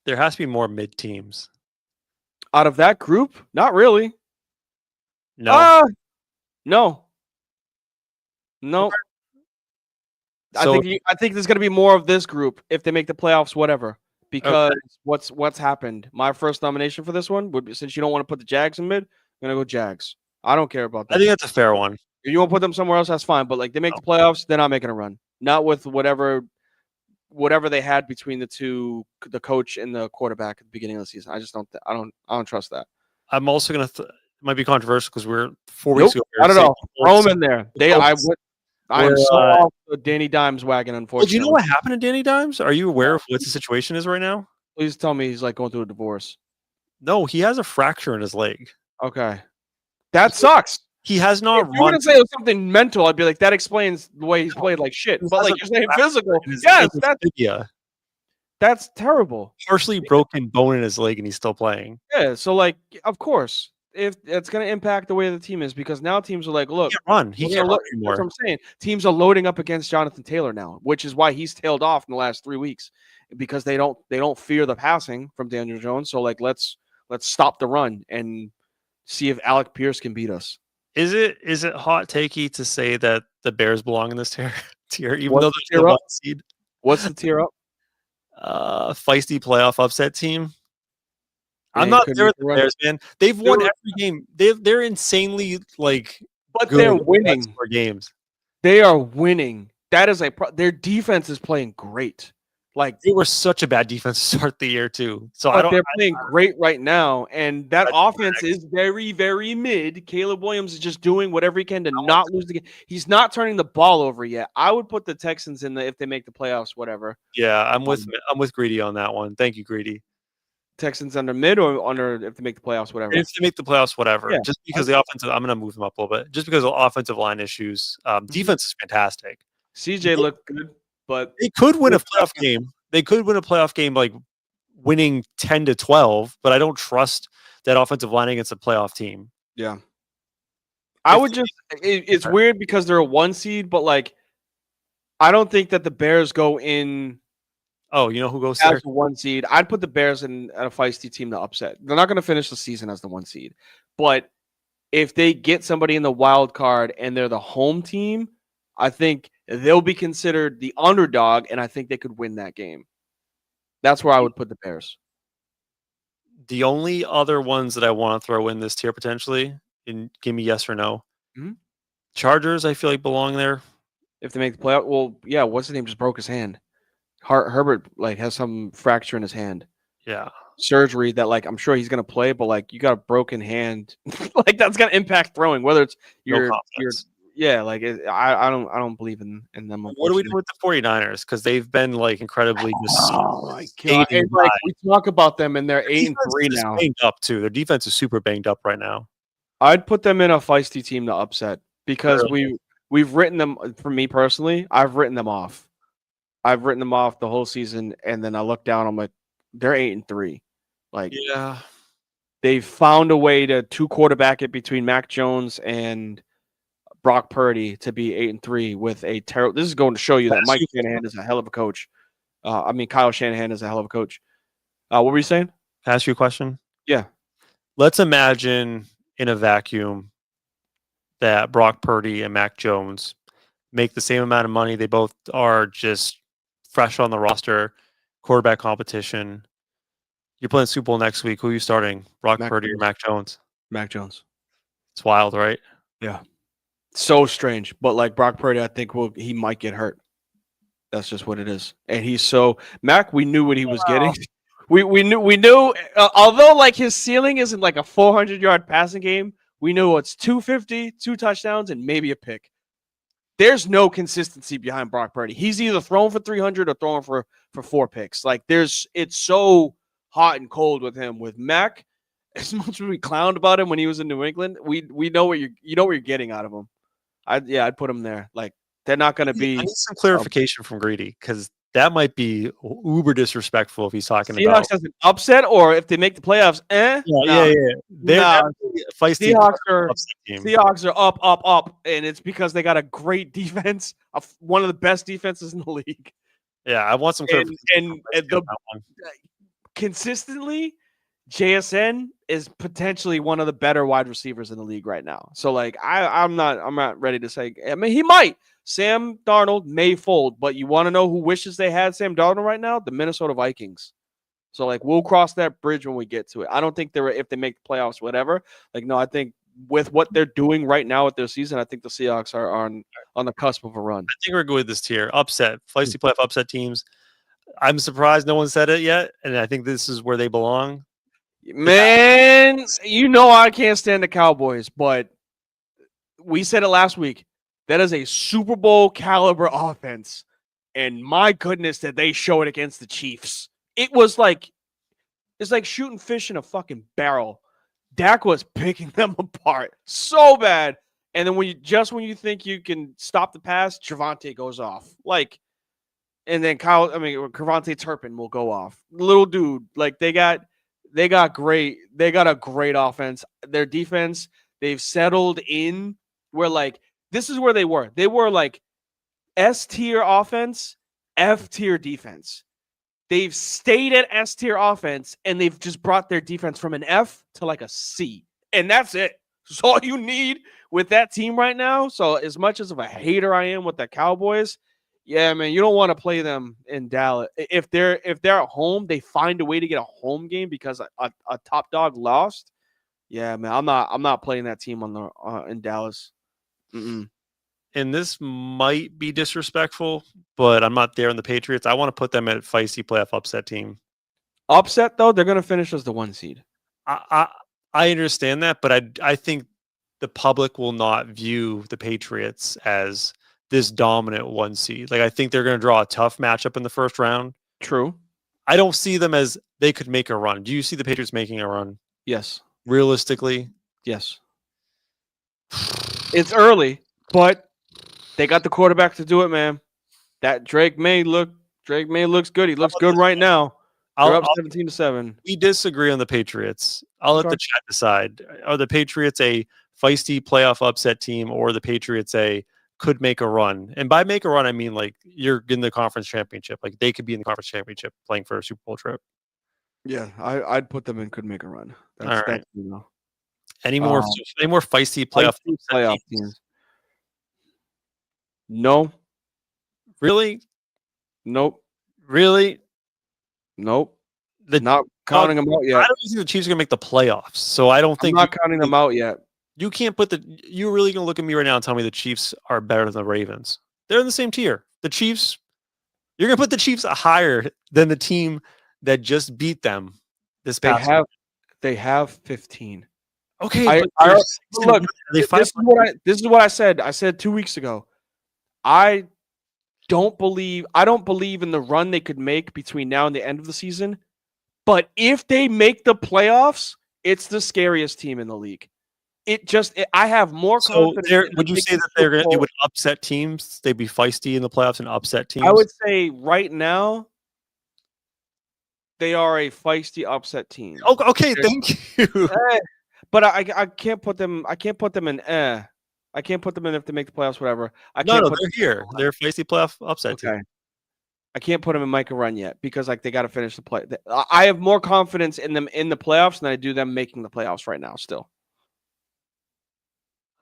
There has to be more mid teams. Out of that group? Not really. No. No. So, I think there's going to be more of this group if they make the playoffs, whatever. Because what's happened? My first nomination for this one would be, since you don't want to put the Jags in mid, I'm gonna go Jags. I don't care about that. I think that's a fair one. If you want to put them somewhere else, that's fine. But like, they make the playoffs, they're not making a run. Not with whatever they had between the coach and the quarterback at the beginning of the season. I just don't. I don't trust that. I'm also gonna. It might be controversial because we're 4 weeks ago. I don't know. Throw them in there. I'm so off the Danny Dimes wagon, unfortunately. Well, do you know what happened to Danny Dimes? Are you aware of what the situation is right now? Please tell me he's like going through a divorce. No, he has a fracture in his leg. Okay. That sucks. He has not run. If you wouldn't say it was something mental, I'd be like, that explains the way he's played like shit. But like, you're saying physical. Yes, that's terrible. Partially broken bone in his leg and he's still playing. Yeah, so like, of course. If it's going to impact the way the team is, because now teams are like, look, he can't run anymore. That's what I'm saying. Teams are loading up against Jonathan Taylor now, which is why he's tailed off in the last 3 weeks, because they don't fear the passing from Daniel Jones. So like, let's stop the run and see if Alec Pierce can beat us. Is it hot takey to say that the Bears belong in this tier, even though they're the 1 seed? What's the tier up? Feisty playoff upset team. I'm not there with the Bears, man. They've won every game. They're insanely but they're winning games. They are winning. That is their defense is playing great. Like they were such a bad defense to start the year too. So but they're playing great right now, and that offense is very, very mid. Caleb Williams is just doing whatever he can to not lose the game. He's not turning the ball over yet. I would put the Texans in if they make the playoffs, whatever. Yeah, I'm with Greedy on that one. Thank you, Greedy. Texans under mid or under if they make the playoffs, whatever. If they make the playoffs, whatever. Yeah. Just because the offensive, I'm going to move them up a little bit. Just because of offensive line issues. Defense is fantastic. CJ looked good, but they could win a playoff game. They could win a playoff game like winning 10-12, but I don't trust that offensive line against a playoff team. Yeah. I would just it's weird because they're a 1 seed, but like I don't think that the Bears go in. Oh, you know who goes as there? a 1 seed? I'd put the Bears in at a feisty team to upset. They're not going to finish the season as the 1 seed, but if they get somebody in the wild card and they're the home team, I think they'll be considered the underdog, and I think they could win that game. That's where I would put the Bears. The only other ones that I want to throw in this tier potentially, and give me yes or no. Mm-hmm. Chargers, I feel like belong there. If they make the playoff, well, yeah, what's his name just broke his hand. Herbert like has some fracture in his hand. Yeah. Surgery that like I'm sure he's gonna play, but like you got a broken hand, like that's gonna impact throwing. Whether it's your yeah, like I don't believe in them. What do we do with the 49ers? Because they've been like incredibly just. Oh my god! Like, we talk about them and they're 8-3 now. Banged up too. Their defense is super banged up right now. I'd put them in a feisty team to upset because we've written them. For me personally, I've written them off. I've written them off the whole season, and then I look down. I'm like, they're 8-3. Like, yeah, they found a way to 2-quarterback it between Mac Jones and Brock Purdy to be 8-3 with a terrible. This is going to show you that Mike Shanahan is a hell of a coach. Kyle Shanahan is a hell of a coach. What were you saying? Can I ask you a question? Yeah. Let's imagine in a vacuum that Brock Purdy and Mac Jones make the same amount of money. They both are just fresh on the roster, quarterback competition. You're playing Super Bowl next week. Who are you starting? Brock Purdy or Mac Jones? Mac Jones. It's wild, right? Yeah. So strange. But like Brock Purdy, I think he might get hurt. That's just what it is. And he's so Mac, we knew what he was getting. We knew although like his ceiling isn't like a 400-yard passing game, we knew it's 250, 2 touchdowns, and maybe a pick. There's no consistency behind Brock Purdy. He's either throwing for 300 or throwing for 4 picks. Like it's so hot and cold with him. With Mac, as much as we clowned about him when he was in New England, we know what you're getting out of him. I'd put him there. Like they're not going to be. I need some clarification from Greedy because that might be uber disrespectful if he's talking Seahawks about as an upset, or if they make the playoffs. Seahawks are up, and it's because they got a great defense, one of the best defenses in the league. Yeah, I want some clarification. And consistently, JSN is potentially one of the better wide receivers in the league right now. So like I'm not ready to say. I mean, he might. Sam Darnold may fold, but you want to know who wishes they had Sam Darnold right now? The Minnesota Vikings. So like we'll cross that bridge when we get to it. I don't think if they make the playoffs, whatever. Like no, I think with what they're doing right now with their season, I think the Seahawks are on the cusp of a run. I think we're good with this tier. Upset, feisty playoff upset teams. I'm surprised no one said it yet, and I think this is where they belong. Man, you know I can't stand the Cowboys, but we said it last week. That is a Super Bowl caliber offense, and my goodness, did they show it against the Chiefs? It's like shooting fish in a fucking barrel. Dak was picking them apart so bad, and then when you think you can stop the pass, Javonte goes off. Like, and then Kevontae Turpin will go off. Little dude, like they got a great offense. Their defense, they've settled in where like this is where they were. They were like S-tier offense, F-tier defense. They've stayed at S-tier offense, and they've just brought their defense from an F to like a C. And that's it. That's all you need with that team right now. So as much as of a hater I am with the Cowboys, yeah, man, you don't want to play them in Dallas. If they're at home, they find a way to get a home game because a top dog lost. Yeah, man, I'm not playing that team in Dallas. Mm-mm. and this might be disrespectful, but I'm not there on the Patriots. I want to put them at feisty playoff upset team. Upset though, they're going to finish as the 1 seed. I understand that, but I think the public will not view the Patriots as this dominant 1 seed. Like I think they're going to draw a tough matchup in the first round. True. I don't see them as they could make a run. Do you see the Patriots making a run? Yes. Realistically? Yes. It's early, but they got the quarterback to do it, man. That Drake May looks good. He looks good right now. They're up 17-7. We disagree on the Patriots. I'll let the chat decide. Are the Patriots a feisty playoff upset team, or the Patriots could make a run? And by make a run, I mean like you're in the conference championship. Like they could be in the conference championship playing for a Super Bowl trip. Yeah, I'd put them in could make a run. All right. That's, you know. Any more feisty playoff teams? No. Really? Nope. Really? Nope. Not counting them out yet. I don't think the Chiefs are going to make the playoffs, so I don't think I'm not counting them out yet. You can't put you're really going to look at me right now and tell me the Chiefs are better than the Ravens. They're in the same tier. The Chiefs, you're going to put the Chiefs higher than the team that just beat them this past week. They have 15. Okay, look, this is what I said. I said 2 weeks ago. I don't believe in the run they could make between now and the end of the season. But if they make the playoffs, it's the scariest team in the league. I have more confidence. Would you say that they would upset teams? They'd be feisty in the playoffs and upset teams? I would say right now they are a feisty upset team. Okay, thank you. But I can't put them. I can't put them in. I can't put them in if they make the playoffs. Whatever. They're here. They're a feisty playoff upset team. I can't put them in make a run yet because like they got to finish the play. I have more confidence in them in the playoffs than I do them making the playoffs right now.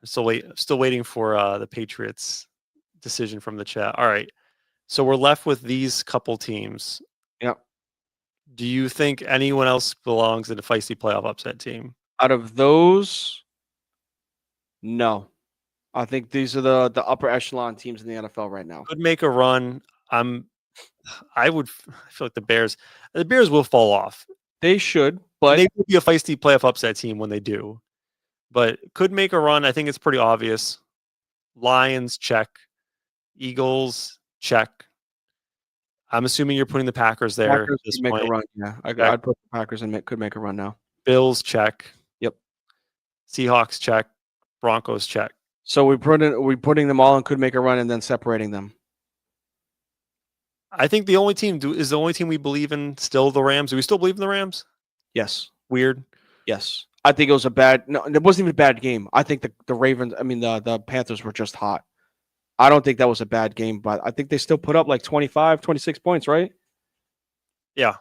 Still waiting for the Patriots decision from the chat. All right, so we're left with these couple teams. Yep. Do you think anyone else belongs in a feisty playoff upset team? Out of those, no. I think these are the upper echelon teams in the NFL right now. Could make a run. I feel like the Bears will fall off. They should, but they will be a feisty playoff upset team when they do. But could make a run. I think it's pretty obvious. Lions, check. Eagles, check. I'm assuming you're putting the Packers there. Packers could make a run. Yeah, I'd put the Packers and could make a run now. Bills, check. Yep. Seahawks, check. Broncos, check. So we're putting them all and could make a run and then separating them. I think the only team we believe in still the Rams. Do we still believe in the Rams? Yes. Weird. Yes. I think it was it wasn't even a bad game. I think the Ravens, the Panthers were just hot. I don't think that was a bad game, but I think they still put up like 25, 26 points, right? Yeah.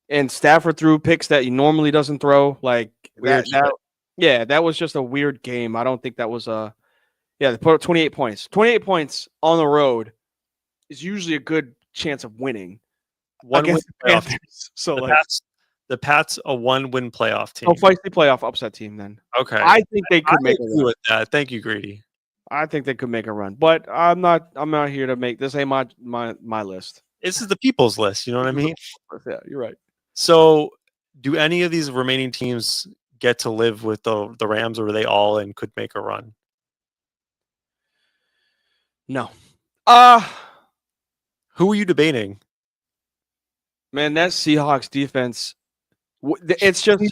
And Stafford threw picks that he normally doesn't throw. Like that was just a weird game. I don't think that was they put up 28 points. 28 points on the road is usually a good chance of winning. One win playoff. So the Pats a 1-win playoff team. Oh, feisty playoff upset team then. Okay. I think they could make a run. With that. Thank you, Greedy. I think they could make a run, but I'm not here to make this. Ain't my list. This is the people's list. You know what I mean? Yeah, you're right. So, do any of these remaining teams get to live with the Rams, or are they all and could make a run? No. Who are you debating? Man, that Seahawks defense. It's just.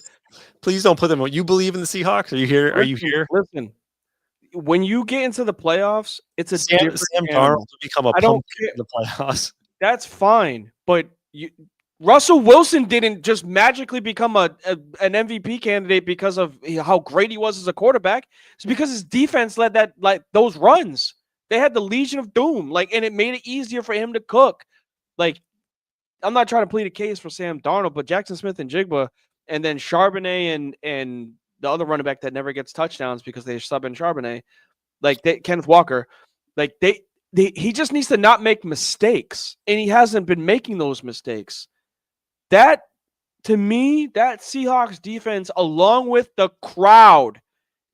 Please don't put them. You believe in the Seahawks? Are you here? Are you here? Listen. When you get into the playoffs, it's a different Sam Darnold will become a pumpkin in the playoffs. That's fine, but Russell Wilson didn't just magically become an MVP candidate because of how great he was as a quarterback. It's because his defense led those runs. They had the Legion of Doom, and it made it easier for him to cook. I'm not trying to plead a case for Sam Darnold, but Jackson Smith and Jigba, and then Charbonnet and the other running back that never gets touchdowns because they sub in Charbonnet, Kenneth Walker, he just needs to not make mistakes, and he hasn't been making those mistakes. That, to me, that Seahawks defense, along with the crowd,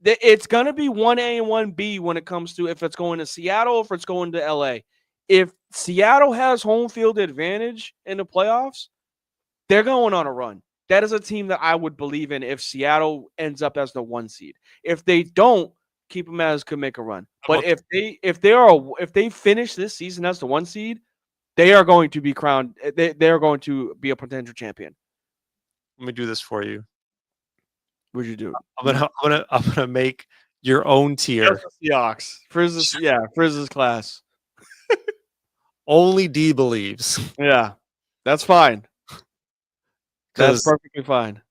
It's gonna be 1A and 1B when it comes to if it's going to Seattle or if it's going to LA. If Seattle has home field advantage in the playoffs, they're going on a run. That is a team that I would believe in if Seattle ends up as the 1 seed. If they don't, keep them as could make a run. But if they finish this season as the 1 seed, they are going to be crowned. They are going to be a potential champion. Let me do this for you. What'd you do? I'm gonna make your own tier. Seahawks. Frizz's class. Only D believes. Yeah, that's fine. That's perfectly fine.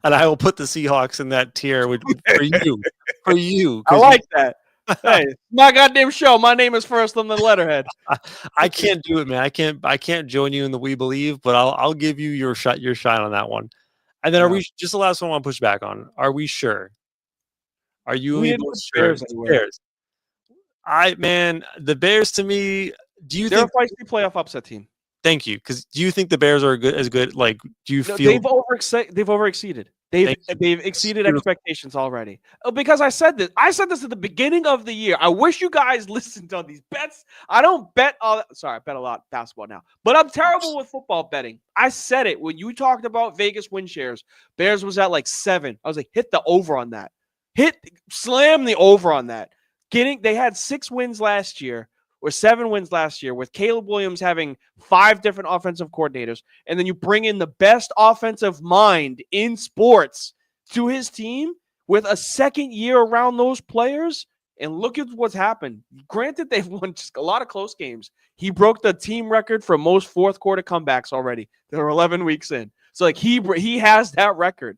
And I will put the Seahawks in that tier for you. For you. I like that. Hey, my goddamn show. My name is first on the letterhead. I can't do it, man. I can't join you in the we believe, but I'll give you your shine on that one. And then are we just the last one I want to push back on? Are we sure? Are you sure? Bears. The Bears to me, they're a feisty playoff upset team. Thank you. Because do you think the Bears are as good? Like, do you feel they've overexceeded? They've exceeded expectations already. Because I said this at the beginning of the year. I wish you guys listened on these bets. I don't bet I bet a lot basketball now, but I'm terrible with football betting. I said it when you talked about Vegas win shares. Bears was at like 7. I was like, hit the over on that. Slam the over on that. They had 6 wins last year. Or 7 wins last year with Caleb Williams having 5 different offensive coordinators. And then you bring in the best offensive mind in sports to his team with a second year around those players. And look at what's happened. Granted, they've won just a lot of close games. He broke the team record for most fourth quarter comebacks already. They're 11 weeks in. So like he has that record.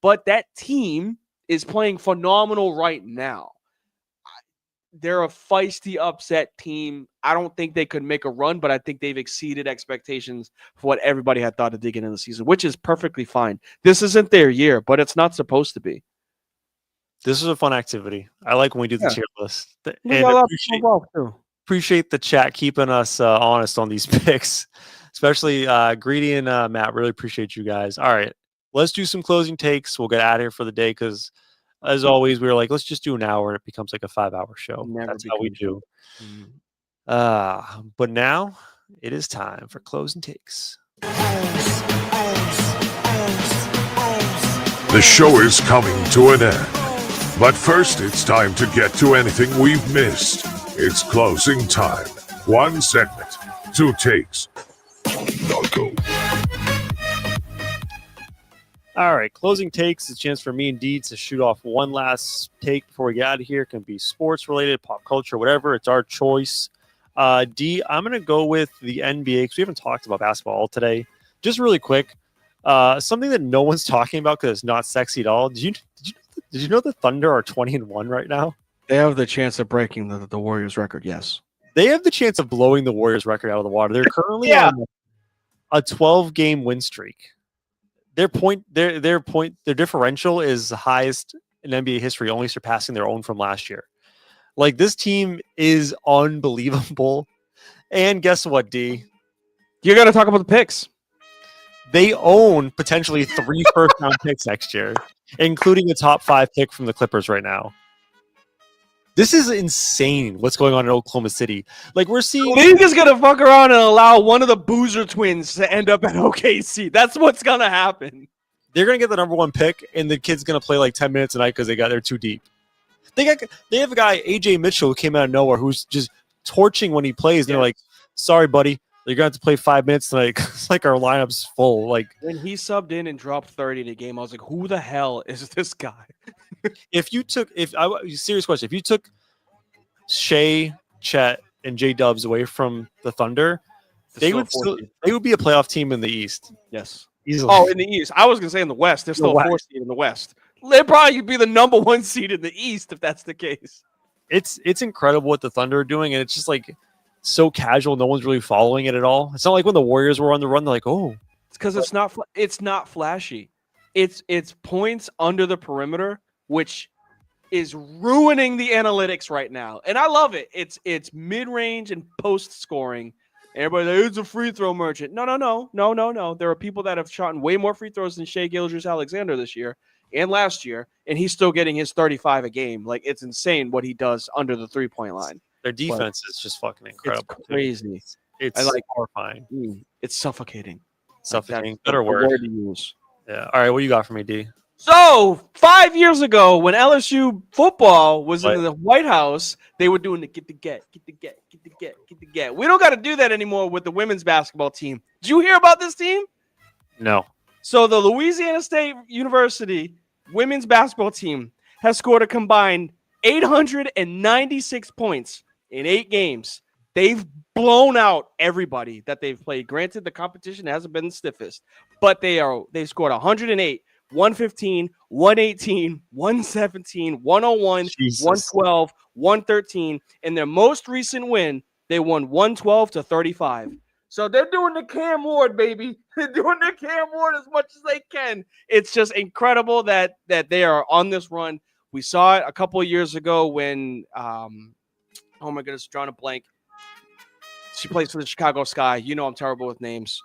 But that team is playing phenomenal right now. They're a feisty, upset team. I don't think they could make a run, but I think they've exceeded expectations for what everybody had thought at the beginning of the season, which is perfectly fine. This isn't their year, but it's not supposed to be. This is a fun activity. I like when we do the tier list. And appreciate the chat keeping us honest on these picks, especially Greedy and Matt. Really appreciate you guys. All right, let's do some closing takes. We'll get out of here for the day because as always, we were like, let's just do an hour and it becomes like a 5-hour show. That's how we do. But now it is time for closing takes. The show is coming to an end. But first, it's time to get to anything we've missed. It's closing time. 1 segment, 2 takes. Now go. All right, closing takes. It's a chance for me and Dee to shoot off one last take before we get out of here. It can be sports related, pop culture, whatever. It's our choice. Dee, I'm going to go with the NBA because we haven't talked about basketball all today. Just really quick, something that no one's talking about because it's not sexy at all. Did you know the Thunder are 20-1 right now? They have the chance of breaking the Warriors record. Yes, they have the chance of blowing the Warriors record out of the water. They're currently on a 12-game win streak. Their differential is the highest in NBA history, only surpassing their own from last year. Like, this team is unbelievable. And guess what, D? You got to talk about the picks. They own potentially 3 first-round picks next year, including a top 5 pick from the Clippers right now. This is insane what's going on in Oklahoma City. Like, we're seeing... The league is going to fuck around and allow one of the Boozer twins to end up at OKC. That's what's going to happen. They're going to get the number 1 pick, and the kid's going to play like 10 minutes a night because they're too deep. They have a guy, AJ Mitchell, who came out of nowhere, who's just torching when he plays. And they're like, sorry, buddy. You're going to have to play 5 minutes tonight. It's like our lineup's full. Like, when he subbed in and dropped 30 in a game, I was like, who the hell is this guy? Serious question. If you took Shea, Chet, and J-Dubs away from the Thunder, they would be a playoff team in the East. Yes. Easily. Oh, in the East. I was going to say in the West. They're still a 4th seed in the West. They'd probably be the number 1 seed in the East if that's the case. It's incredible what the Thunder are doing, and it's just like so casual. No one's really following it at all. It's not like when the Warriors were on the run. They're like, oh. It's because it's not flashy. It's points under the perimeter, which is ruining the analytics right now. And I love it. It's mid-range and post-scoring. Everybody's like, it's a free throw merchant. No. There are people that have shot way more free throws than Shai Gilgeous-Alexander this year. and last year, and he's still getting his 35 a game. Like, it's insane what he does under the 3-point line. Their defense is just fucking incredible. It's crazy. It's horrifying. It's suffocating. Suffocating. Like, Better word to use. Yeah. All right. What you got for me, D? So 5 years ago, when LSU football was in the White House, they were doing the get the get. We don't got to do that anymore with the women's basketball team. Did you hear about this team? No. So the Louisiana State University women's basketball team has scored a combined 896 points in 8 games. They've blown out everybody that they've played. Granted, the competition hasn't been the stiffest, but they scored 108, 115, 118, 117, 101, Jesus. 112, 113. In their most recent win, they won 112-35. So they're doing the Cam Ward, baby. They're doing the Cam Ward as much as they can. It's just incredible that they are on this run. We saw it a couple of years ago when, oh my goodness, drawing a blank. She plays for the Chicago Sky. You know I'm terrible with names.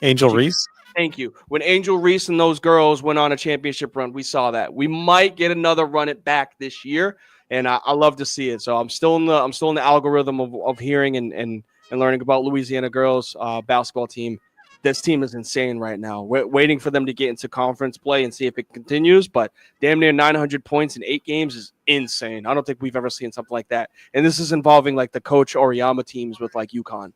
Angel Reese? Thank you. When Angel Reese and those girls went on a championship run, we saw that. We might get another run it back this year, and I love to see it. So I'm still in the algorithm of hearing and learning about Louisiana girls basketball team. This team is insane right now. We're waiting for them to get into conference play and see if it continues, but damn near 900 points in 8 games is insane. I don't think we've ever seen something like that. And this is involving like the Coach Oriyama teams with like UConn.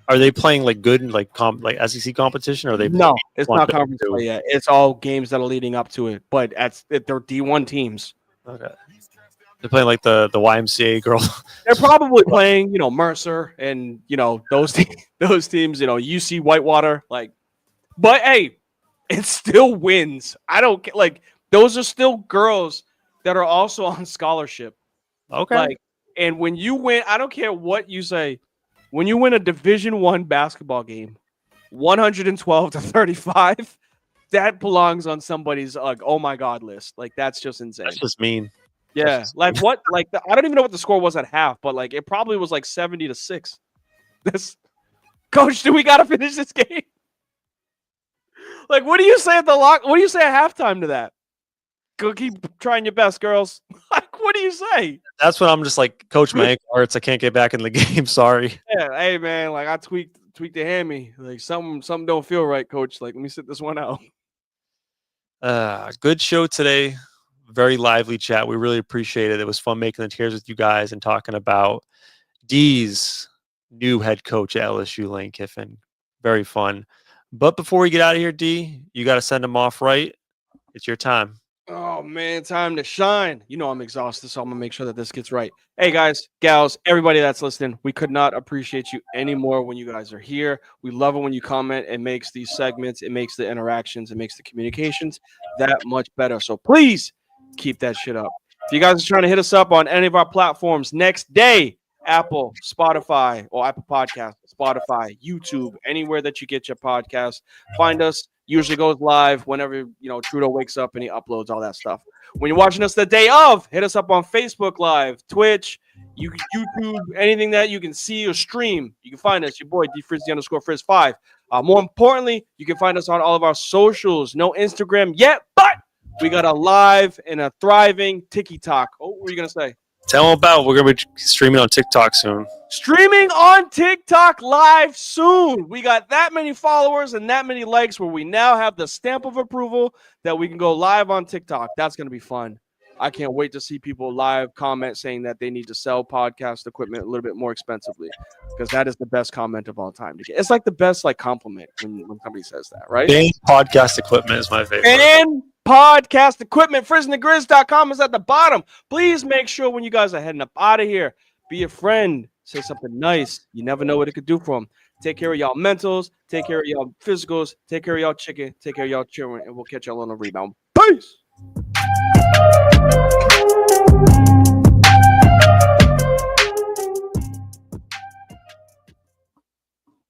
Are they playing like good like SEC competition? Or are they? No, it's not conference play yet. It's all games that are leading up to it, but they're D1 teams. Okay. They're playing like the YMCA girl. They're probably playing, Mercer and those teams, UC Whitewater, but hey, it still wins. I don't get those are still girls that are also on scholarship. Okay. And when you win, I don't care what you say, when you win a Division I basketball game, 112-35, that belongs on somebody's oh my God list. That's just insane. That's just mean. Yeah, I don't even know what the score was at half, but it probably was 70-6. Coach, do we got to finish this game? What do you say at what do you say at halftime to that? Go keep trying your best, girls. What do you say? That's when I'm just Coach, my ankle hurts. I can't get back in the game. Sorry. Yeah, hey man, I tweaked the hammy. Something don't feel right, Coach. Let me sit this one out. Good show today. Very lively chat. We really appreciate it. It was fun making the tiers with you guys and talking about D's new head coach at LSU, Lane Kiffin. Very fun. But before we get out of here, D, you got to send them off right. It's your time. Oh, man, time to shine. I'm exhausted, so I'm going to make sure that this gets right. Hey, guys, gals, everybody that's listening, we could not appreciate you anymore when you guys are here. We love it when you comment. It makes these segments, it makes the interactions, it makes the communications that much better. So please keep that shit up. If you guys are trying to hit us up on any of our platforms next day, Apple, Spotify, or Apple Podcasts, Spotify, YouTube, anywhere that you get your podcast, find us. Usually goes live whenever Trudeau wakes up and he uploads all that stuff. When you're watching us the day of, hit us up on Facebook Live, Twitch, YouTube, anything that you can see or stream. You can find us, your boy D_Frizz5. More importantly, you can find us on all of our socials. No Instagram yet, but we got a live and a thriving TikTok. Oh, what were you going to say? Tell them about we're going to be streaming on TikTok soon. Streaming on TikTok live soon. We got that many followers and that many likes where we now have the stamp of approval that we can go live on TikTok. That's going to be fun. I can't wait to see people live comment saying that they need to sell podcast equipment a little bit more expensively because that is the best comment of all time to get. It's the best compliment when somebody says that, right? Podcast equipment is my favorite. And podcast equipment, frizzandthegrizz.com is at the bottom. Please make sure when you guys are heading up out of here, be a friend, say something nice. You never know what it could do for them. Take care of y'all mentals, take care of y'all physicals, take care of y'all chicken, take care of y'all children, and we'll catch y'all on the rebound. Peace.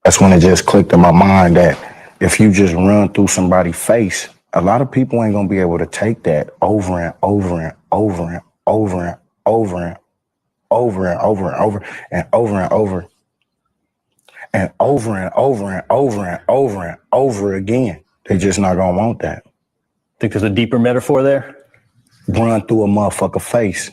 That's when it just clicked in my mind that if you just run through somebody's face, a lot of people ain't gonna be able to take that over and over and over and over and over and over and over and over and over and over and over and over and over and over and over again. They just not gonna want that. Think there's a deeper metaphor there? Run through a motherfucker face